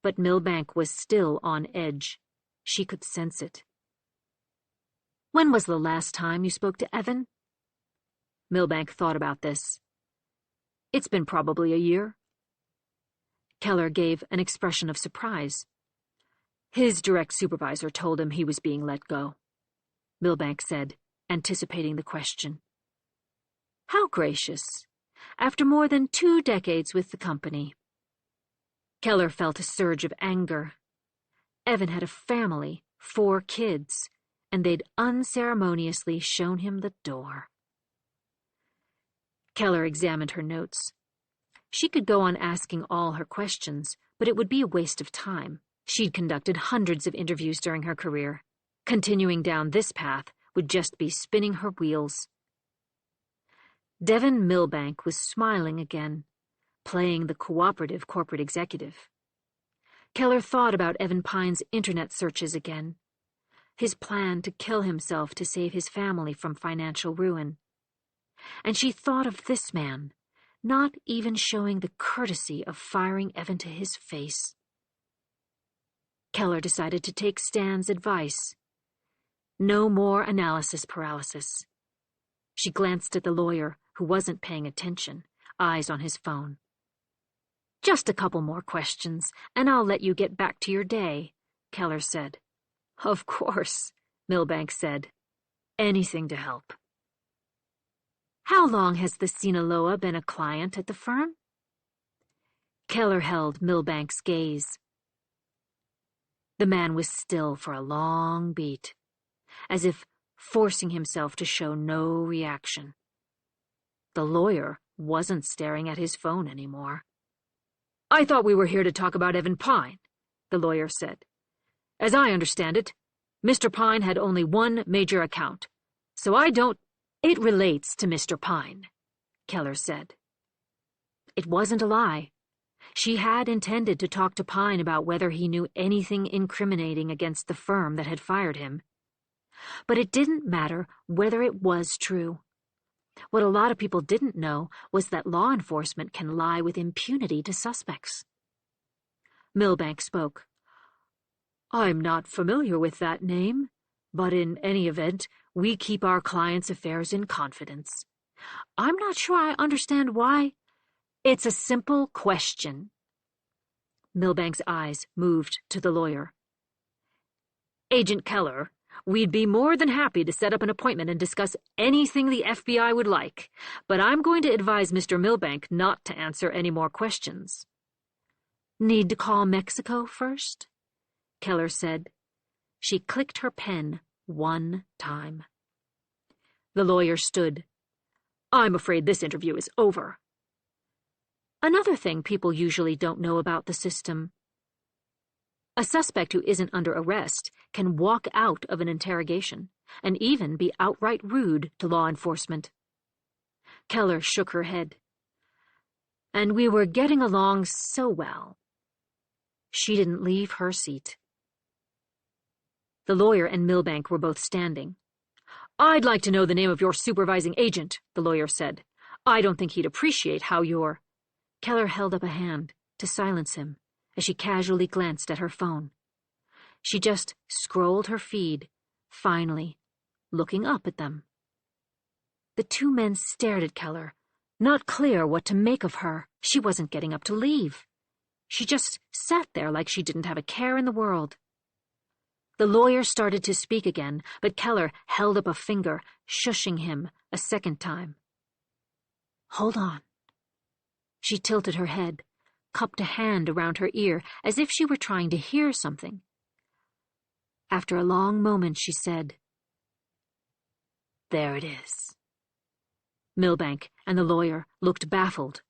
But Milbank was still on edge. She could sense it. When was the last time you spoke to Evan? Milbank thought about this. It's been probably a year. Keller gave an expression of surprise. His direct supervisor told him he was being let go. Milbank said, anticipating the question. How gracious. After more than 2 decades with the company. Keller felt a surge of anger. Evan had a family, 4 kids, and they'd unceremoniously shown him the door. Keller examined her notes. She could go on asking all her questions, but it would be a waste of time. She'd conducted hundreds of interviews during her career. Continuing down this path would just be spinning her wheels. Devin Milbank was smiling again, playing the cooperative corporate executive. Keller thought about Evan Pine's internet searches again, his plan to kill himself to save his family from financial ruin. And she thought of this man, not even showing the courtesy of firing Evan to his face. Keller decided to take Stan's advice. No more analysis paralysis. She glanced at the lawyer, who wasn't paying attention, eyes on his phone. Just a couple more questions, and I'll let you get back to your day, Keller said. Of course, Milbank said. Anything to help. How long has the Sinaloa been a client at the firm? Keller held Milbank's gaze. The man was still for a long beat, as if forcing himself to show no reaction. The lawyer wasn't staring at his phone anymore. I thought we were here to talk about Evan Pine, the lawyer said. As I understand it, Mr. Pine had only one major account, so I don't... It relates to Mr. Pine, Keller said. It wasn't a lie. She had intended to talk to Pine about whether he knew anything incriminating against the firm that had fired him. But it didn't matter whether it was true. What a lot of people didn't know was that law enforcement can lie with impunity to suspects. Milbank spoke. I'm not familiar with that name, but in any event, we keep our clients' affairs in confidence. I'm not sure I understand why. It's a simple question. Milbank's eyes moved to the lawyer. "Agent Keller, we'd be more than happy to set up an appointment and discuss anything the FBI would like, but I'm going to advise Mr. Milbank not to answer any more questions." "Need to call Mexico first?" Keller said. She clicked her pen 1 time. The lawyer stood. "I'm afraid this interview is over." Another thing people usually don't know about the system. A suspect who isn't under arrest can walk out of an interrogation and even be outright rude to law enforcement. Keller shook her head. "And we were getting along so well." She didn't leave her seat. The lawyer and Milbank were both standing. "I'd like to know the name of your supervising agent," the lawyer said. "I don't think he'd appreciate how you're—" Keller held up a hand to silence him as she casually glanced at her phone. She just scrolled her feed, finally, looking up at them. The 2 men stared at Keller, not clear what to make of her. She wasn't getting up to leave. She just sat there like she didn't have a care in the world. The lawyer started to speak again, but Keller held up a finger, shushing him a second time. "Hold on." She tilted her head, cupped a hand around her ear as if she were trying to hear something. After a long moment, she said, "There it is." Milbank and the lawyer looked baffled.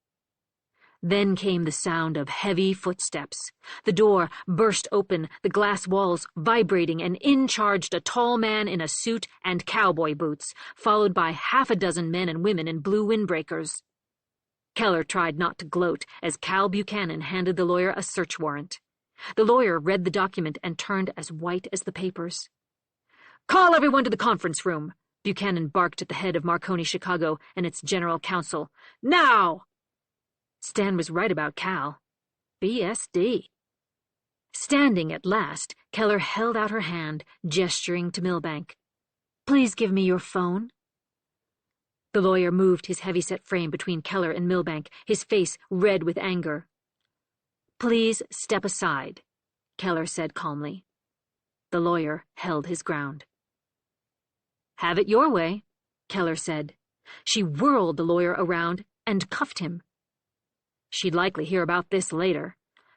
Then came the sound of heavy footsteps. The door burst open, the glass walls vibrating, and in charged a tall man in a suit and cowboy boots, followed by 6 men and women in blue windbreakers. Keller tried not to gloat as Cal Buchanan handed the lawyer a search warrant. The lawyer read the document and turned as white as the papers. "Call everyone to the conference room," Buchanan barked at the head of Marconi Chicago and its general counsel. "Now!" Stan was right about Cal. BSD. Standing at last, Keller held out her hand, gesturing to Milbank. "Please give me your phone." The lawyer moved his heavy-set frame between Keller and Milbank, his face red with anger. "Please step aside," Keller said calmly. The lawyer held his ground. "Have it your way," Keller said. She whirled the lawyer around and cuffed him. She'd likely hear about this later.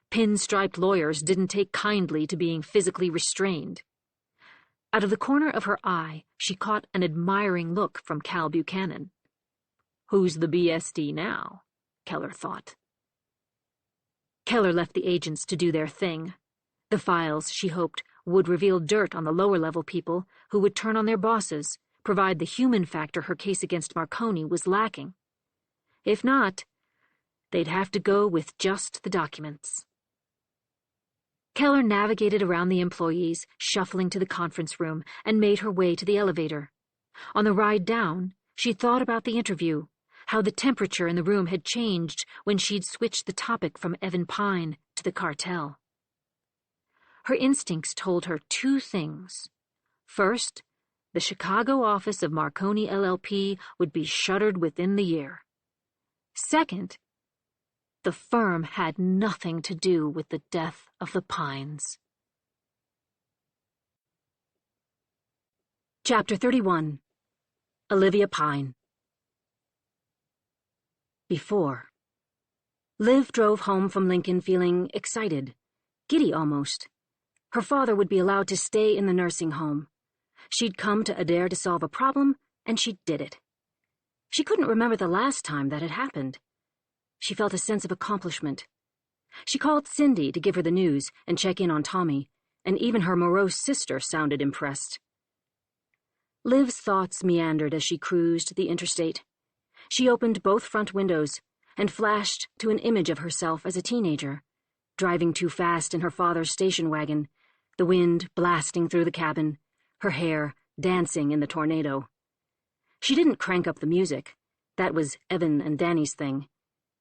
Pinstriped lawyers didn't take kindly to being physically restrained. Out of the corner of her eye, she caught an admiring look from Cal Buchanan. Who's the BSD now? Keller thought. Keller left the agents to do their thing. The files, she hoped, would reveal dirt on the lower-level people who would turn on their bosses, provide the human factor her case against Marconi was lacking. If not, they'd have to go with just the documents. Keller navigated around the employees, shuffling to the conference room, and made her way to the elevator. On the ride down, she thought about the interview, how the temperature in the room had changed when she'd switched the topic from Evan Pine to the cartel. Her instincts told her 2 things. First, the Chicago office of Marconi LLP would be shuttered within the year. Second, the firm had nothing to do with the death of the Pines. Chapter 31. Olivia Pine. Before. Liv drove home from Lincoln feeling excited, giddy almost. Her father would be allowed to stay in the nursing home. She'd come to Adair to solve a problem, and she did it. She couldn't remember the last time that had happened. She felt a sense of accomplishment. She called Cindy to give her the news and check in on Tommy, and even her morose sister sounded impressed. Liv's thoughts meandered as she cruised the interstate. She opened both front windows and flashed to an image of herself as a teenager, driving too fast in her father's station wagon, the wind blasting through the cabin, her hair dancing in the tornado. She didn't crank up the music. That was Evan and Danny's thing.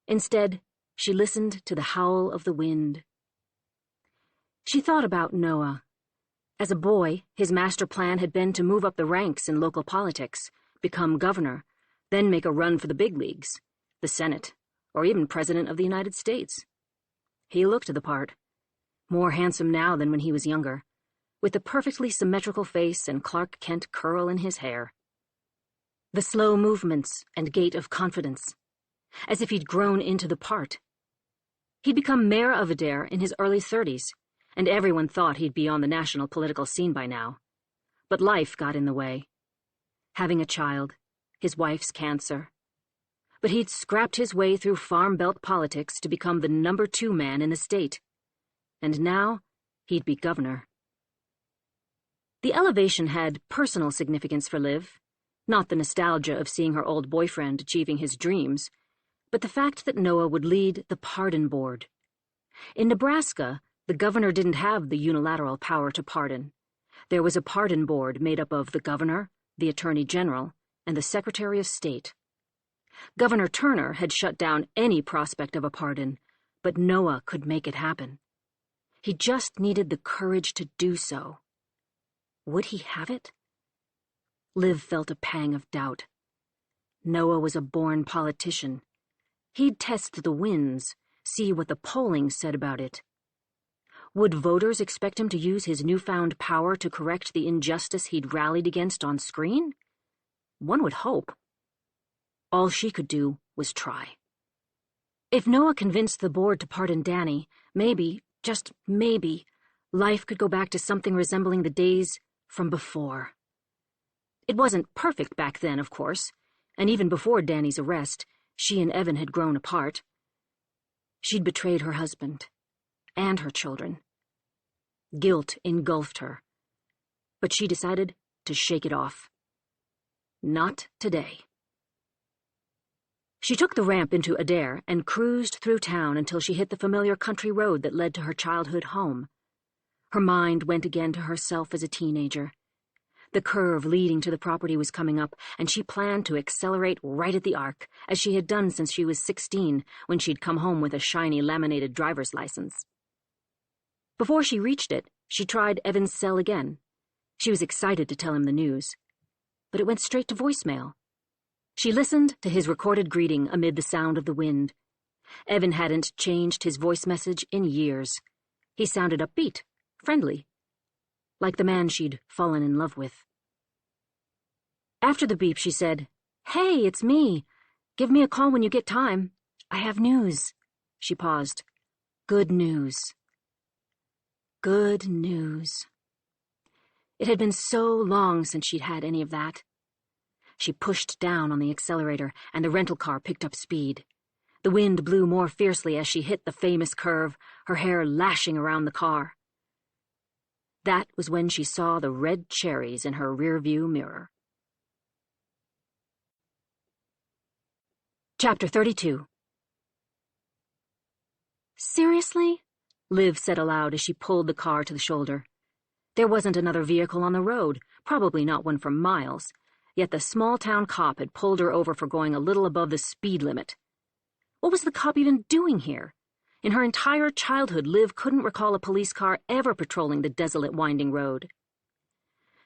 Instead, she listened to the howl of the wind. She thought about Noah. As a boy, his master plan had been to move up the ranks in local politics, become governor, then make a run for the big leagues, the Senate, or even President of the United States. He looked the part. More handsome now than when he was younger, with the perfectly symmetrical face and Clark Kent curl in his hair. The slow movements and gait of confidence, as if he'd grown into the part. He'd become mayor of Adair in his early 30s, and everyone thought he'd be on the national political scene by now. But life got in the way. Having a child, his wife's cancer. But he'd scrapped his way through Farm Belt politics to become the number 2 man in the state. And now, he'd be governor. The elevation had personal significance for Liv, not the nostalgia of seeing her old boyfriend achieving his dreams, but the fact that Noah would lead the pardon board. In Nebraska, the governor didn't have the unilateral power to pardon. There was a pardon board made up of the governor, the attorney general, and the secretary of state. Governor Turner had shut down any prospect of a pardon, but Noah could make it happen. He just needed the courage to do so. Would he have it? Liv felt a pang of doubt. Noah was a born politician. He'd test the winds, see what the polling said about it. Would voters expect him to use his newfound power to correct the injustice he'd rallied against on screen? One would hope. All she could do was try. If Noah convinced the board to pardon Danny, maybe, just maybe, life could go back to something resembling the days from before. It wasn't perfect back then, of course, and even before Danny's arrest, she and Evan had grown apart. She'd betrayed her husband and her children. Guilt engulfed her, but she decided to shake it off. Not today. She took the ramp into Adair and cruised through town until she hit the familiar country road that led to her childhood home. Her mind went again to herself as a teenager. The curve leading to the property was coming up, and she planned to accelerate right at the arc, as she had done since she was 16, when she'd come home with a shiny laminated driver's license. Before she reached it, she tried Evan's cell again. She was excited to tell him the news, but it went straight to voicemail. She listened to his recorded greeting amid the sound of the wind. Evan hadn't changed his voice message in years. He sounded upbeat, friendly, like the man she'd fallen in love with. After the beep, she said, "Hey, it's me. Give me a call when you get time. I have news." She paused. "Good news." Good news. It had been so long since she'd had any of that. She pushed down on the accelerator, and the rental car picked up speed. The wind blew more fiercely as she hit the famous curve, her hair lashing around the car. That was when she saw the red cherries in her rearview mirror. Chapter 32. "Seriously?" Liv said aloud as she pulled the car to the shoulder. There wasn't another vehicle on the road, probably not one for miles, yet the small-town cop had pulled her over for going a little above the speed limit. What was the cop even doing here? In her entire childhood, Liv couldn't recall a police car ever patrolling the desolate winding road.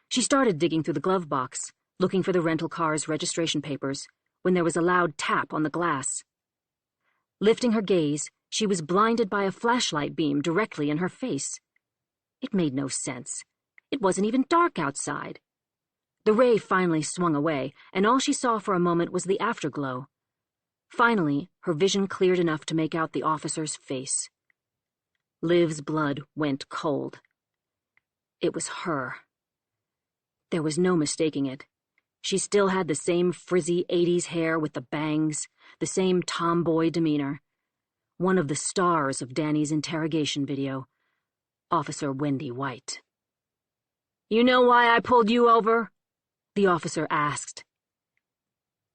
She started digging through the glove box, looking for the rental car's registration papers, when there was a loud tap on the glass. Lifting her gaze, she was blinded by a flashlight beam directly in her face. It made no sense. It wasn't even dark outside. The ray finally swung away, and all she saw for a moment was the afterglow. Finally, her vision cleared enough to make out the officer's face. Liv's blood went cold. It was her. There was no mistaking it. She still had the same frizzy 80s hair with the bangs, the same tomboy demeanor. One of the stars of Danny's interrogation video, Officer Wendy White. "You know why I pulled you over?" the officer asked.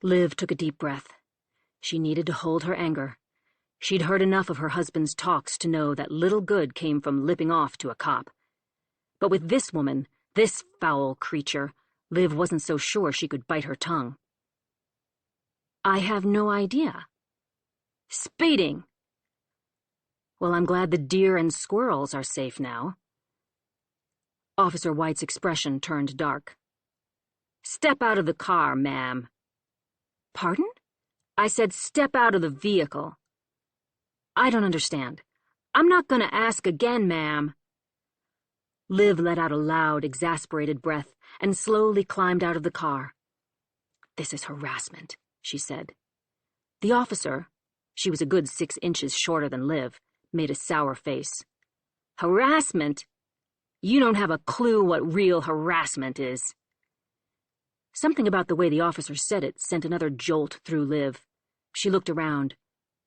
Liv took a deep breath. She needed to hold her anger. She'd heard enough of her husband's talks to know that little good came from lipping off to a cop. But with this woman, this foul creature, Liv wasn't so sure she could bite her tongue. "I have no idea." "Speeding." "Well, I'm glad the deer and squirrels are safe now." Officer White's expression turned dark. "Step out of the car, ma'am." "Pardon?" "I said step out of the vehicle." "I don't understand. I'm not gonna ask again, ma'am. Liv let out a loud, exasperated breath and slowly climbed out of the car. This is harassment, she said. The officer, she was a good 6 inches shorter than Liv, made a sour face. Harassment? You don't have a clue what real harassment is. Something about the way the officer said it sent another jolt through Liv. She looked around.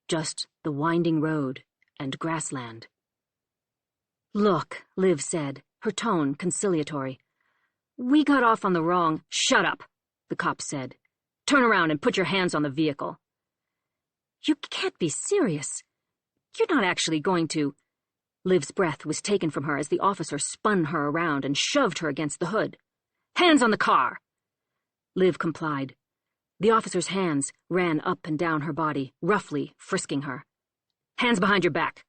Just the winding road and grassland. Look, Liv said, her tone conciliatory. We got off on the wrong— Shut up, the cop said. Turn around and put your hands on the vehicle. You can't be serious. You're not actually going to— Liv's breath was taken from her as the officer spun her around and shoved her against the hood. Hands on the car! Liv complied. The officer's hands ran up and down her body, roughly frisking her. Hands behind your back.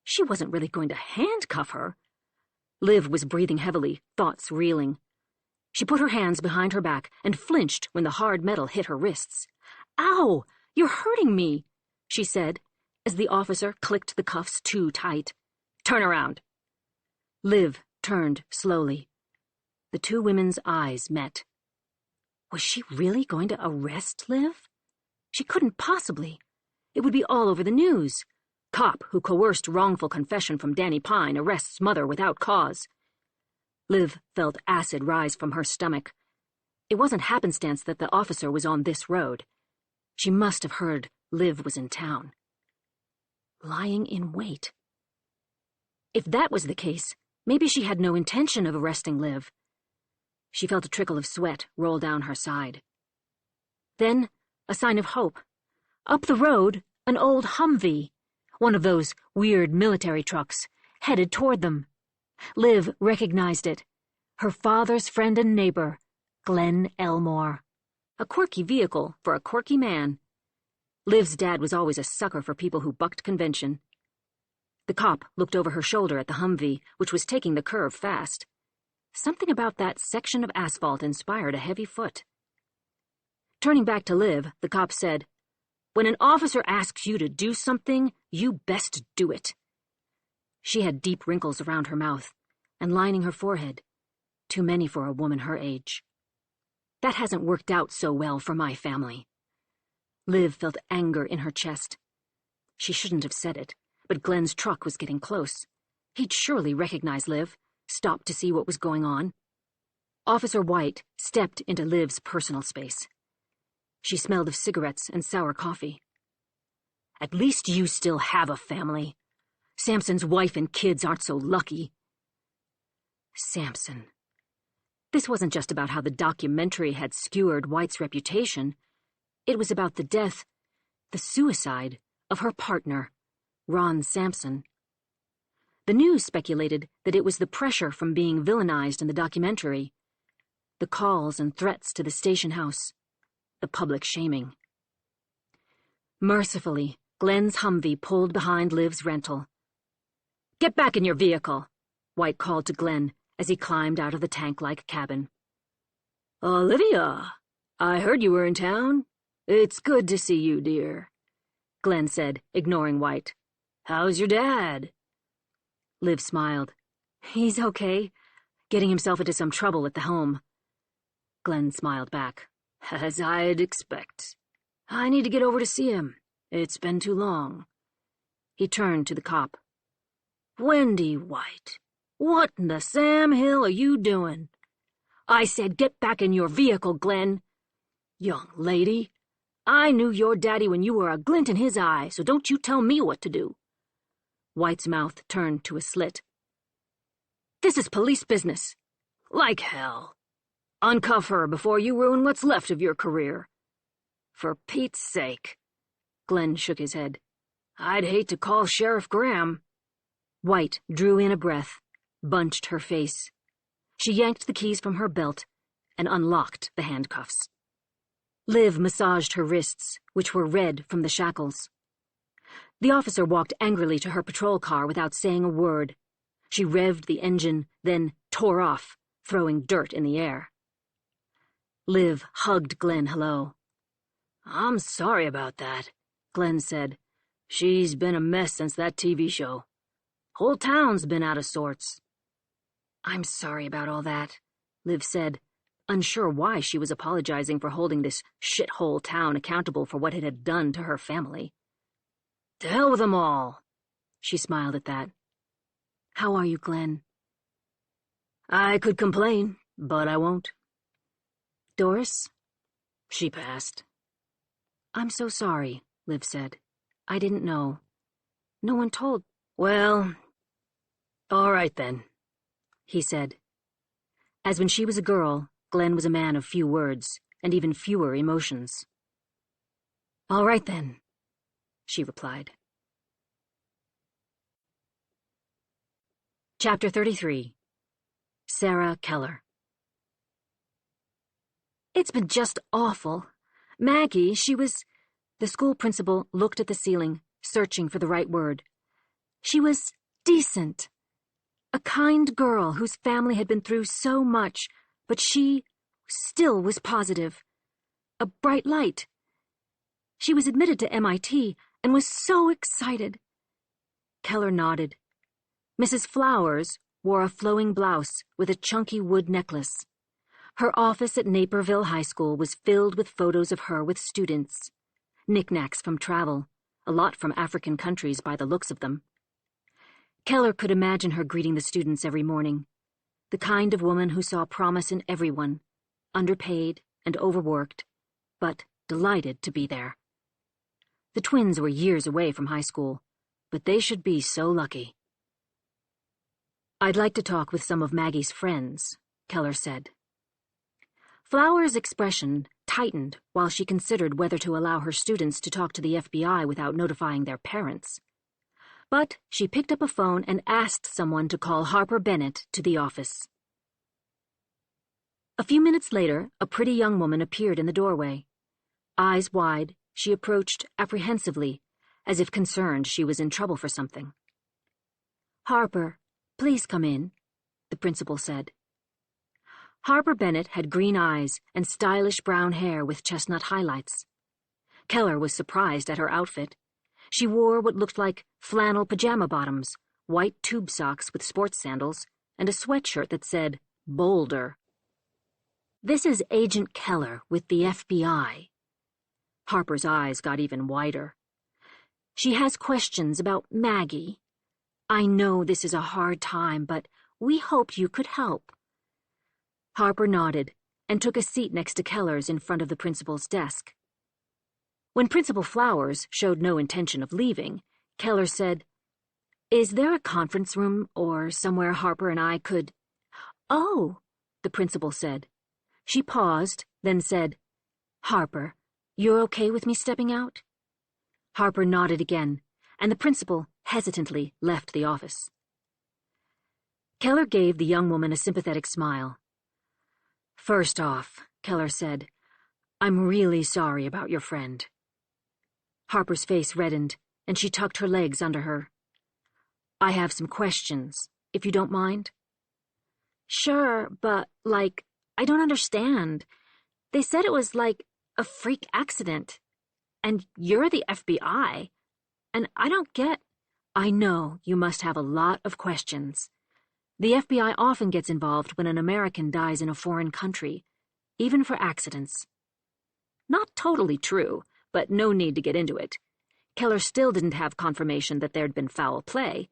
She wasn't really going to handcuff her. Liv was breathing heavily, thoughts reeling. She put her hands behind her back and flinched when the hard metal hit her wrists. Ow! You're hurting me, she said, as the officer clicked the cuffs too tight. Turn around. Liv turned slowly. The two women's eyes met. Was she really going to arrest Liv? She couldn't possibly. It would be all over the news. Cop who coerced wrongful confession from Danny Pine arrests mother without cause. Liv felt acid rise from her stomach. It wasn't happenstance that the officer was on this road. She must have heard Liv was in town. Lying in wait. If that was the case, maybe she had no intention of arresting Liv. She felt a trickle of sweat roll down her side. Then, a sign of hope. Up the road, an old Humvee, one of those weird military trucks, headed toward them. Liv recognized it. Her father's friend and neighbor, Glenn Elmore. A quirky vehicle for a quirky man. Liv's dad was always a sucker for people who bucked convention. The cop looked over her shoulder at the Humvee, which was taking the curve fast. Something about that section of asphalt inspired a heavy foot. Turning back to Liv, the cop said, When an officer asks you to do something, you best do it. She had deep wrinkles around her mouth and lining her forehead, too many for a woman her age. That hasn't worked out so well for my family. Liv felt anger in her chest. She shouldn't have said it, but Glenn's truck was getting close. He'd surely recognize Liv, stopped to see what was going on. Officer White stepped into Liv's personal space. She smelled of cigarettes and sour coffee. At least you still have a family. Sampson's wife and kids aren't so lucky. Sampson. This wasn't just about how the documentary had skewered White's reputation. It was about the death, the suicide, of her partner, Ron Sampson. The news speculated that it was the pressure from being villainized in the documentary, the calls and threats to the station house, the public shaming. Mercifully, Glenn's Humvee pulled behind Liv's rental. Get back in your vehicle, White called to Glenn as he climbed out of the tank-like cabin. Olivia, I heard you were in town. It's good to see you, dear, Glenn said, ignoring White. How's your dad? Liv smiled. He's okay, getting himself into some trouble at the home. Glenn smiled back. As I'd expect. I need to get over to see him. It's been too long. He turned to the cop. Wendy White, what in the Sam Hill are you doing? I said get back in your vehicle, Glenn. Young lady, I knew your daddy when you were a glint in his eye, so don't you tell me what to do. White's mouth turned to a slit. This is police business. Like hell. Uncuff her before you ruin what's left of your career. For Pete's sake. Glenn shook his head. I'd hate to call Sheriff Graham. White drew in a breath, bunched her face. She yanked the keys from her belt and unlocked the handcuffs. Liv massaged her wrists, which were red from the shackles. The officer walked angrily to her patrol car without saying a word. She revved the engine, then tore off, throwing dirt in the air. Liv hugged Glenn hello. I'm sorry about that, Glenn said. She's been a mess since that TV show. Whole town's been out of sorts. I'm sorry about all that, Liv said, unsure why she was apologizing for holding this shithole town accountable for what it had done to her family. To hell with them all. She smiled at that. How are you, Glenn? I could complain, but I won't. Doris? She passed. I'm so sorry, Liv said. I didn't know. No one told. Well, all right then, he said. As when she was a girl, Glenn was a man of few words, and even fewer emotions. All right then, she replied. Chapter 33. Sarah Keller. It's been just awful. Maggie, she was... The school principal looked at the ceiling, searching for the right word. She was decent. A kind girl whose family had been through so much, but she still was positive. A bright light. She was admitted to MIT and was so excited. Keller nodded. Mrs. Flowers wore a flowing blouse with a chunky wood necklace. Her office at Naperville High School was filled with photos of her with students. Knickknacks from travel, a lot from African countries by the looks of them. Keller could imagine her greeting the students every morning, the kind of woman who saw promise in everyone, underpaid and overworked, but delighted to be there. The twins were years away from high school, but they should be so lucky. I'd like to talk with some of Maggie's friends, Keller said. Flowers' expression tightened while she considered whether to allow her students to talk to the FBI without notifying their parents. But she picked up a phone and asked someone to call Harper Bennett to the office. A few minutes later, a pretty young woman appeared in the doorway. Eyes wide, she approached apprehensively, as if concerned she was in trouble for something. Harper, please come in, the principal said. Harper Bennett had green eyes and stylish brown hair with chestnut highlights. Keller was surprised at her outfit. She wore what looked like flannel pajama bottoms, white tube socks with sports sandals, and a sweatshirt that said, Boulder. This is Agent Keller with the FBI. Harper's eyes got even wider. She has questions about Maggie. I know this is a hard time, but we hoped you could help. Harper nodded and took a seat next to Keller's in front of the principal's desk. When Principal Flowers showed no intention of leaving, Keller said, Is there a conference room or somewhere Harper and I could... Oh, the principal said. She paused, then said, Harper, you're okay with me stepping out? Harper nodded again, and the principal hesitantly left the office. Keller gave the young woman a sympathetic smile. First off, Keller said, I'm really sorry about your friend. Harper's face reddened, and she tucked her legs under her. I have some questions, if you don't mind. Sure, but, I don't understand. They said it was, a freak accident. And you're the FBI. And I don't get... I know you must have a lot of questions. The FBI often gets involved when an American dies in a foreign country, even for accidents. Not totally true, but no need to get into it. Keller still didn't have confirmation that there'd been foul play.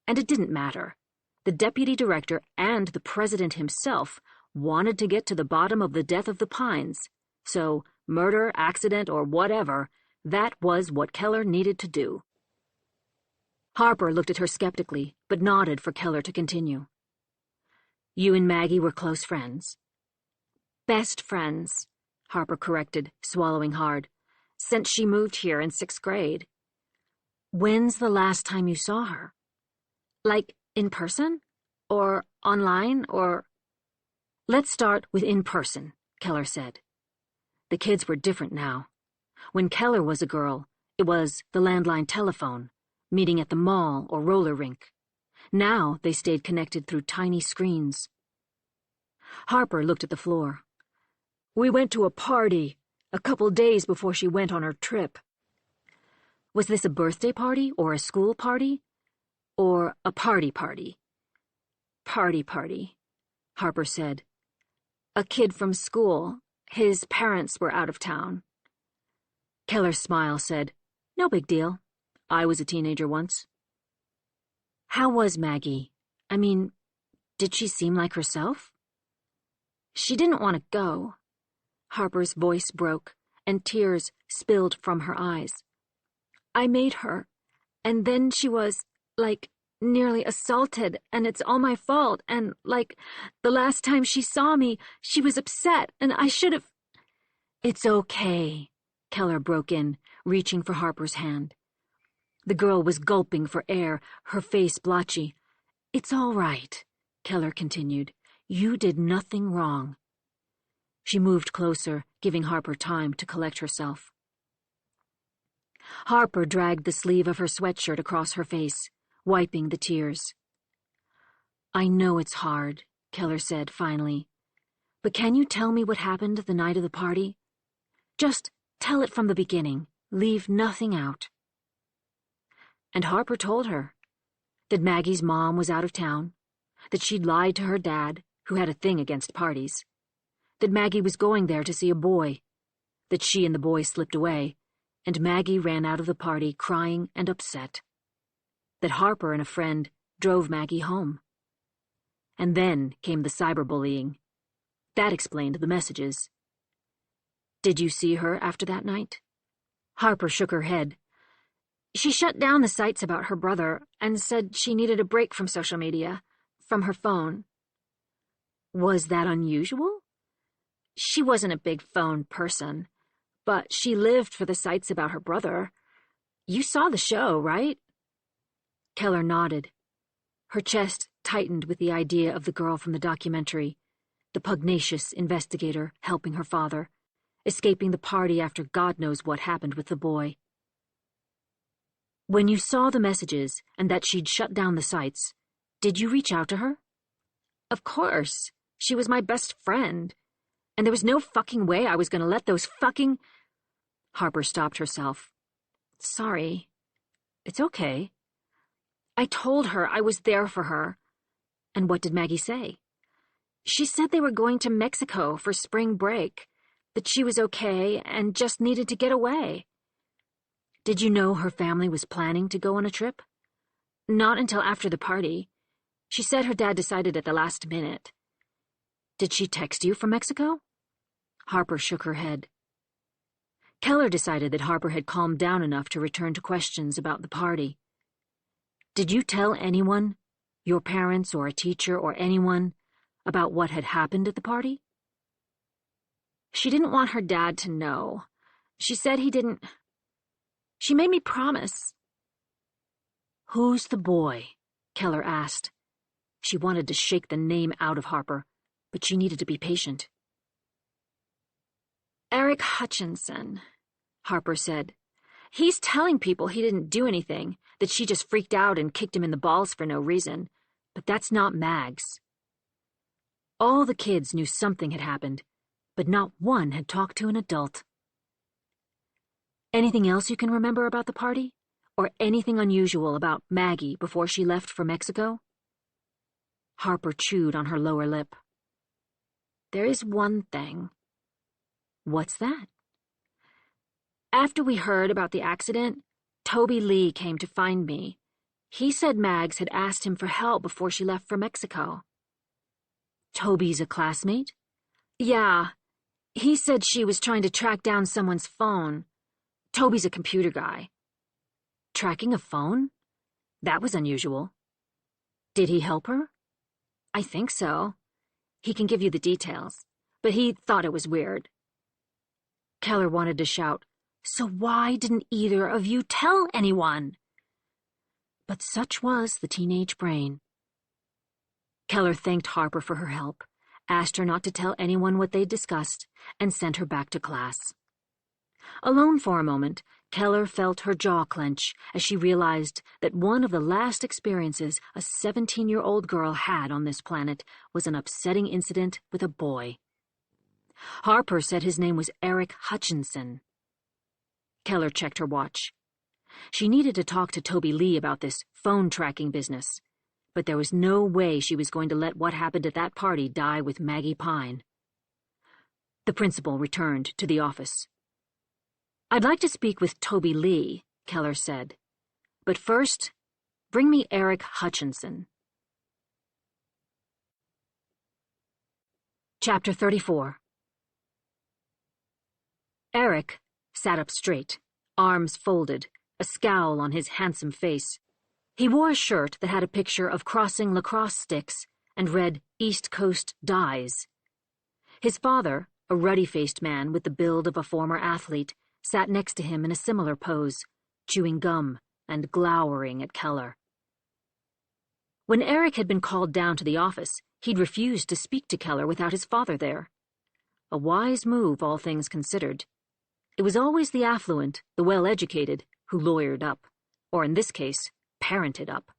And it didn't matter. The deputy director and the president himself wanted to get to the bottom of the death of the Pines. So, murder, accident, or whatever, that was what Keller needed to do. Harper looked at her skeptically, but nodded for Keller to continue. You and Maggie were close friends? Best friends, Harper corrected, swallowing hard, since she moved here in 6th grade. When's the last time you saw her? In person? Or online, or... Let's start with in person, Keller said. The kids were different now. When Keller was a girl, it was the landline telephone, meeting at the mall or roller rink. Now they stayed connected through tiny screens. Harper looked at the floor. We went to a party a couple days before she went on her trip. Was this a birthday party or a school party? Or a party party? Party, Harper said. A kid from school. His parents were out of town. Keller's smile said, No big deal. I was a teenager once. How was Maggie? I mean, did she seem like herself? She didn't want to go. Harper's voice broke, and tears spilled from her eyes. I made her, and then she was, nearly assaulted, and it's all my fault, and, the last time she saw me, she was upset, and I should have— It's okay, Keller broke in, reaching for Harper's hand. The girl was gulping for air, her face blotchy. It's all right, Keller continued. You did nothing wrong. She moved closer, giving Harper time to collect herself. Harper dragged the sleeve of her sweatshirt across her face, wiping the tears. I know it's hard, Keller said finally, but can you tell me what happened the night of the party? Just tell it from the beginning. Leave nothing out. And Harper told her that Maggie's mom was out of town, that she'd lied to her dad, who had a thing against parties, that Maggie was going there to see a boy, that she and the boy slipped away, and Maggie ran out of the party crying and upset, that Harper and a friend drove Maggie home. And then came the cyberbullying. That explained the messages. Did you see her after that night? Harper shook her head. She shut down the sites about her brother and said she needed a break from social media, from her phone. Was that unusual? She wasn't a big phone person, but she lived for the sites about her brother. You saw the show, right? Keller nodded. Her chest tightened with the idea of the girl from the documentary, the pugnacious investigator helping her father, escaping the party after God knows what happened with the boy. When you saw the messages and that she'd shut down the sites, did you reach out to her? Of course. She was my best friend. And there was no fucking way I was going to let those fucking— Harper stopped herself. Sorry. It's okay. I told her I was there for her. And what did Maggie say? She said they were going to Mexico for spring break, that she was okay and just needed to get away. Did you know her family was planning to go on a trip? Not until after the party. She said her dad decided at the last minute. Did she text you from Mexico? Harper shook her head. Keller decided that Harper had calmed down enough to return to questions about the party. Did you tell anyone, your parents or a teacher or anyone, about what had happened at the party? She didn't want her dad to know. She said he didn't— She made me promise. Who's the boy? Keller asked. She wanted to shake the name out of Harper, but she needed to be patient. Eric Hutchinson, Harper said. He's telling people he didn't do anything, that she just freaked out and kicked him in the balls for no reason, but that's not Mags. All the kids knew something had happened, but not one had talked to an adult. Anything else you can remember about the party? Or anything unusual about Maggie before she left for Mexico? Harper chewed on her lower lip. There is one thing. What's that? After we heard about the accident, Toby Lee came to find me. He said Mags had asked him for help before she left for Mexico. Toby's a classmate? Yeah. He said she was trying to track down someone's phone. Toby's a computer guy. Tracking a phone? That was unusual. Did he help her? I think so. He can give you the details, but he thought it was weird. Keller wanted to shout, So why didn't either of you tell anyone? But such was the teenage brain. Keller thanked Harper for her help, asked her not to tell anyone what they'd discussed, and sent her back to class. Alone for a moment, Keller felt her jaw clench as she realized that one of the last experiences a 17-year-old girl had on this planet was an upsetting incident with a boy. Harper said his name was Eric Hutchinson. Keller checked her watch. She needed to talk to Toby Lee about this phone tracking business, but there was no way she was going to let what happened at that party die with Maggie Pine. The principal returned to the office. "I'd like to speak with Toby Lee," Keller said. "But first, bring me Eric Hutchinson." Chapter 34. Eric sat up straight, arms folded, a scowl on his handsome face. He wore a shirt that had a picture of crossing lacrosse sticks and read East Coast Dies. His father, a ruddy-faced man with the build of a former athlete, sat next to him in a similar pose, chewing gum and glowering at Keller. When Eric had been called down to the office, he'd refused to speak to Keller without his father there. A wise move, all things considered. It was always the affluent, the well-educated, who lawyered up, or in this case, parented up.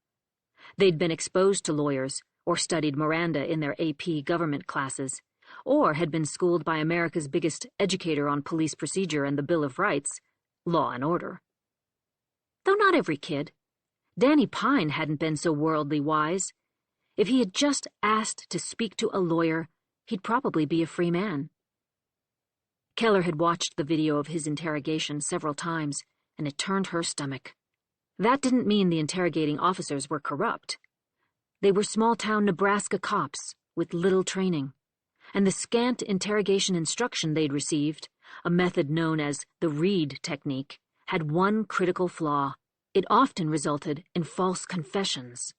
They'd been exposed to lawyers, or studied Miranda in their AP government classes, or had been schooled by America's biggest educator on police procedure and the Bill of Rights, law and order. Though not every kid. Danny Pine hadn't been so worldly wise. If he had just asked to speak to a lawyer, he'd probably be a free man. Keller had watched the video of his interrogation several times, and it turned her stomach. That didn't mean the interrogating officers were corrupt. They were small-town Nebraska cops with little training, and the scant interrogation instruction they'd received, a method known as the Reed technique, had one critical flaw. It often resulted in false confessions.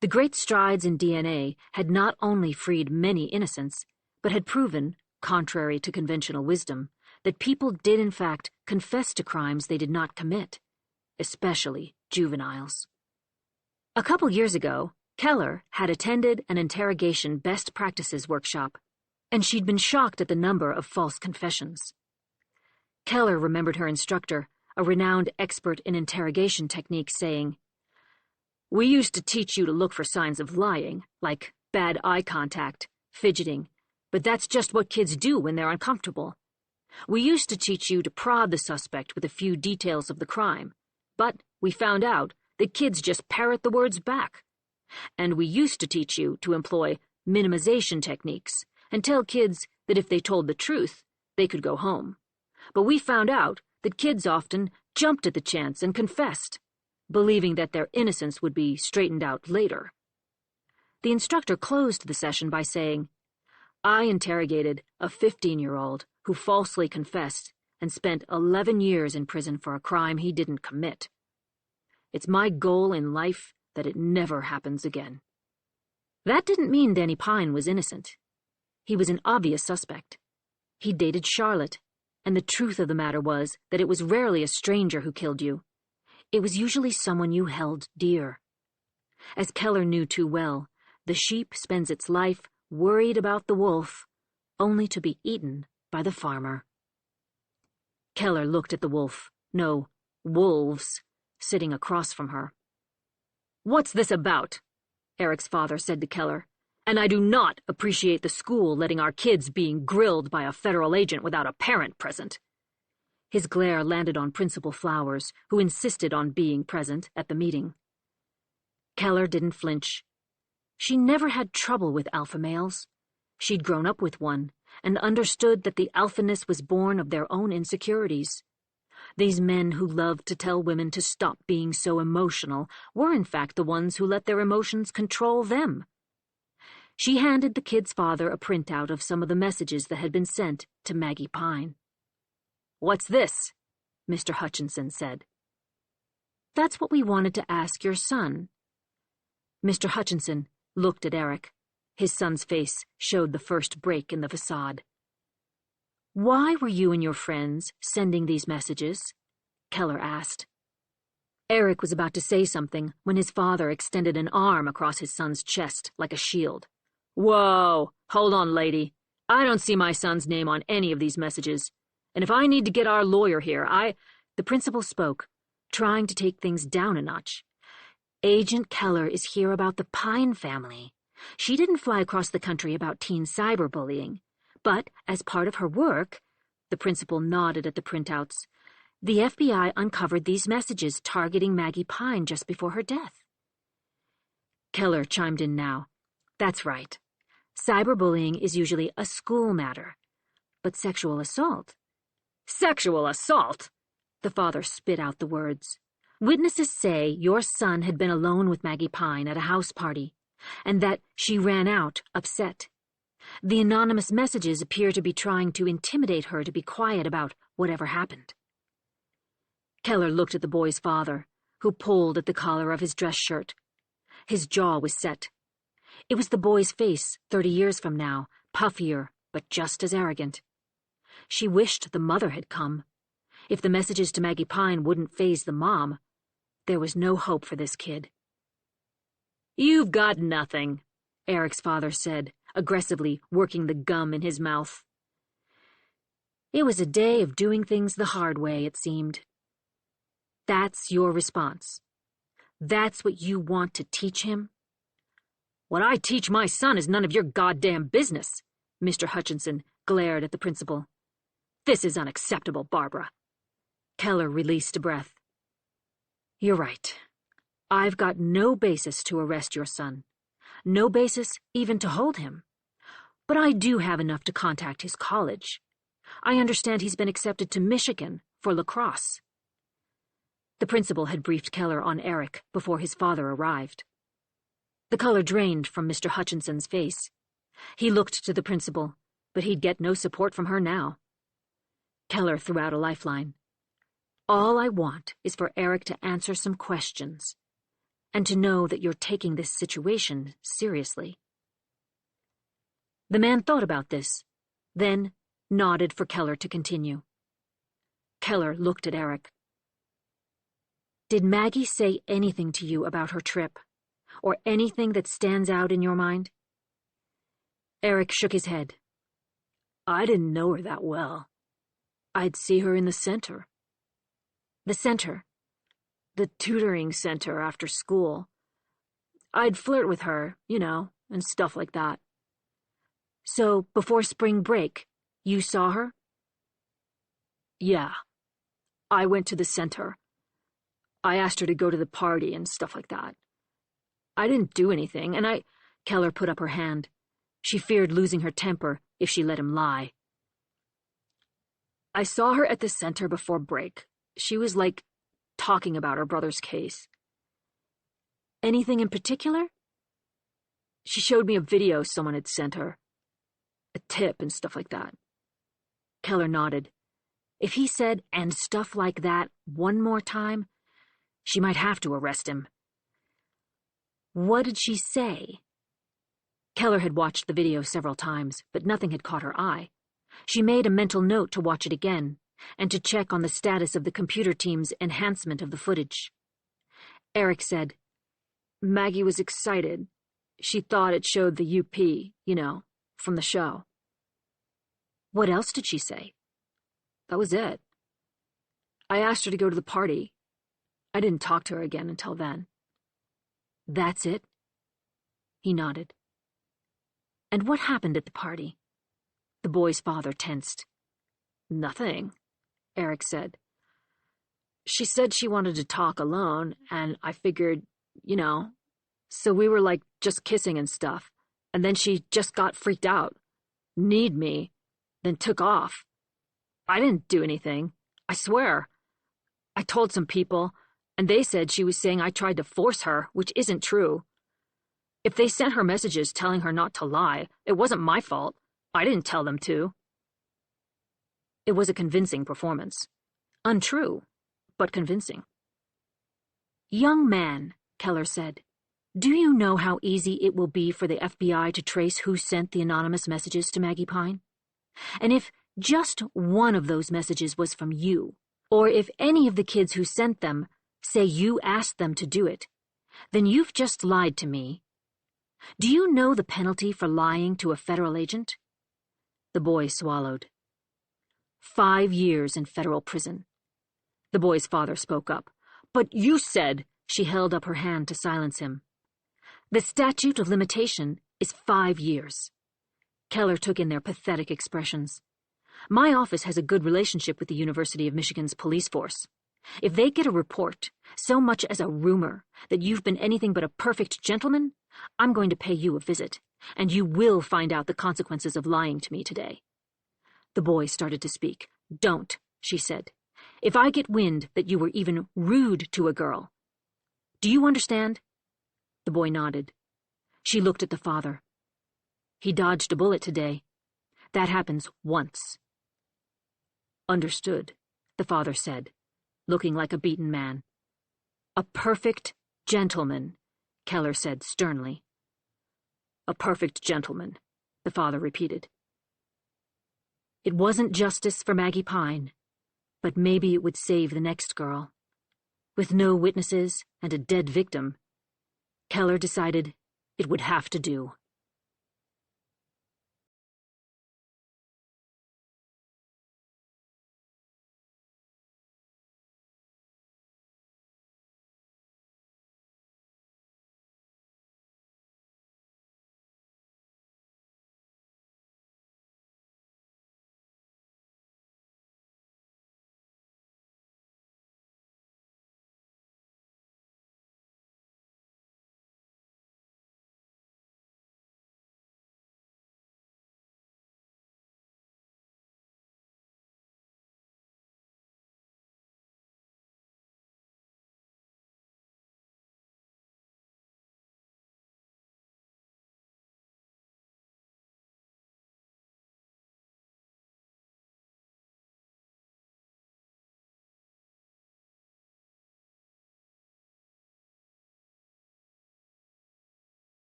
The great strides in DNA had not only freed many innocents, but had proven, contrary to conventional wisdom, that people did in fact confess to crimes they did not commit, especially juveniles. A couple years ago, Keller had attended an interrogation best practices workshop, and she'd been shocked at the number of false confessions. Keller remembered her instructor, a renowned expert in interrogation techniques, saying, "We used to teach you to look for signs of lying, like bad eye contact, fidgeting, but that's just what kids do when they're uncomfortable. We used to teach you to prod the suspect with a few details of the crime, but we found out that kids just parrot the words back. And we used to teach you to employ minimization techniques and tell kids that if they told the truth, they could go home. But we found out that kids often jumped at the chance and confessed, believing that their innocence would be straightened out later." The instructor closed the session by saying, "I interrogated a 15-year-old who falsely confessed and spent 11 years in prison for a crime he didn't commit. It's my goal in life that it never happens again." That didn't mean Danny Pine was innocent. He was an obvious suspect. He dated Charlotte, and the truth of the matter was that it was rarely a stranger who killed you. It was usually someone you held dear. As Keller knew too well, the sheep spends its life worried about the wolf, only to be eaten by the farmer. Keller looked at the wolf, no, wolves, sitting across from her. "What's this about?" Eric's father said to Keller. "And I do not appreciate the school letting our kids being grilled by a federal agent without a parent present." His glare landed on Principal Flowers, who insisted on being present at the meeting. Keller didn't flinch. She never had trouble with alpha males. She'd grown up with one, and understood that the alphaness was born of their own insecurities. These men who loved to tell women to stop being so emotional were in fact the ones who let their emotions control them. She handed the kid's father a printout of some of the messages that had been sent to Maggie Pine. "What's this?" Mr. Hutchinson said. "That's what we wanted to ask your son." Mr. Hutchinson looked at Eric. His son's face showed the first break in the facade. "Why were you and your friends sending these messages?" Keller asked. Eric was about to say something when his father extended an arm across his son's chest like a shield. "Whoa, hold on, lady. I don't see my son's name on any of these messages. And if I need to get our lawyer here, The principal spoke, trying to take things down a notch. "Agent Keller is here about the Pine family. She didn't fly across the country about teen cyberbullying. But, as part of her work," the principal nodded at the printouts, The FBI uncovered these messages targeting Maggie Pine just before her death. Keller chimed in now. That's right. Cyberbullying is usually a school matter. But sexual assault? Sexual assault? The father spit out the words. Witnesses say your son had been alone with Maggie Pine at a house party, and that she ran out, upset. The anonymous messages appear to be trying to intimidate her to be quiet about whatever happened. Keller looked at the boy's father, who pulled at the collar of his dress shirt. His jaw was set. It was the boy's face 30 years from now, puffier, but just as arrogant. She wished the mother had come. If the messages to Maggie Pine wouldn't faze the mom, there was no hope for this kid. You've got nothing, Eric's father said, aggressively working the gum in his mouth. It was a day of doing things the hard way, it seemed. That's your response. That's what you want to teach him? What I teach my son is none of your goddamn business, Mr. Hutchinson glared at the principal. This is unacceptable, Barbara. Keller released a breath. You're right. I've got no basis to arrest your son. No basis even to hold him. But I do have enough to contact his college. I understand he's been accepted to Michigan for lacrosse. The principal had briefed Keller on Eric before his father arrived. The color drained from Mr. Hutchinson's face. He looked to the principal, but he'd get no support from her now. Keller threw out a lifeline. All I want is for Eric to answer some questions, and to know that you're taking this situation seriously. The man thought about this, then nodded for Keller to continue. Keller looked at Eric. Did Maggie say anything to you about her trip, or anything that stands out in your mind? Eric shook his head. I didn't know her that well. I'd see her in the center. The center? The tutoring center after school. I'd flirt with her, and stuff like that. So, before spring break, you saw her? Yeah. I went to the center. I asked her to go to the party and stuff like that. I didn't do anything, and Keller put up her hand. She feared losing her temper if she let him lie. I saw her at the center before break. She was, talking about her brother's case. Anything in particular? She showed me a video someone had sent her. A tip and stuff like that. Keller nodded. If he said, and stuff like that, one more time, she might have to arrest him. What did she say? Keller had watched the video several times, but nothing had caught her eye. She made a mental note to watch it again, and to check on the status of the computer team's enhancement of the footage. Eric said, Maggie was excited. She thought it showed the UP, from the show. What else did she say? That was it. I asked her to go to the party. I didn't talk to her again until then. That's it? He nodded. And what happened at the party? The boy's father tensed. Nothing, Eric said. She said she wanted to talk alone, and I figured, so we were just kissing and stuff, and then she just got freaked out, kneed me, then took off. I didn't do anything, I swear. I told some people, and they said she was saying I tried to force her, which isn't true. If they sent her messages telling her not to lie, it wasn't my fault. I didn't tell them to. It was a convincing performance. Untrue, but convincing. Young man, Keller said, do you know how easy it will be for the FBI to trace who sent the anonymous messages to Maggie Pine? And if just one of those messages was from you, or if any of the kids who sent them say you asked them to do it, then you've just lied to me. Do you know the penalty for lying to a federal agent? The boy swallowed. 5 years in federal prison. The boy's father spoke up. But you said, she held up her hand to silence him. The statute of limitation is 5 years. Keller took in their pathetic expressions. My office has a good relationship with the University of Michigan's police force. If they get a report, so much as a rumor, that you've been anything but a perfect gentleman, I'm going to pay you a visit, and you will find out the consequences of lying to me today." The boy started to speak. "Don't," she said. "If I get wind that you were even rude to a girl—" "Do you understand?" The boy nodded. She looked at the father. "He dodged a bullet today. That happens once." "Understood," the father said, looking like a beaten man. "A perfect gentleman," Keller said sternly. "A perfect gentleman," the father repeated. It wasn't justice for Maggie Pine, but maybe it would save the next girl. With no witnesses and a dead victim, Keller decided it would have to do.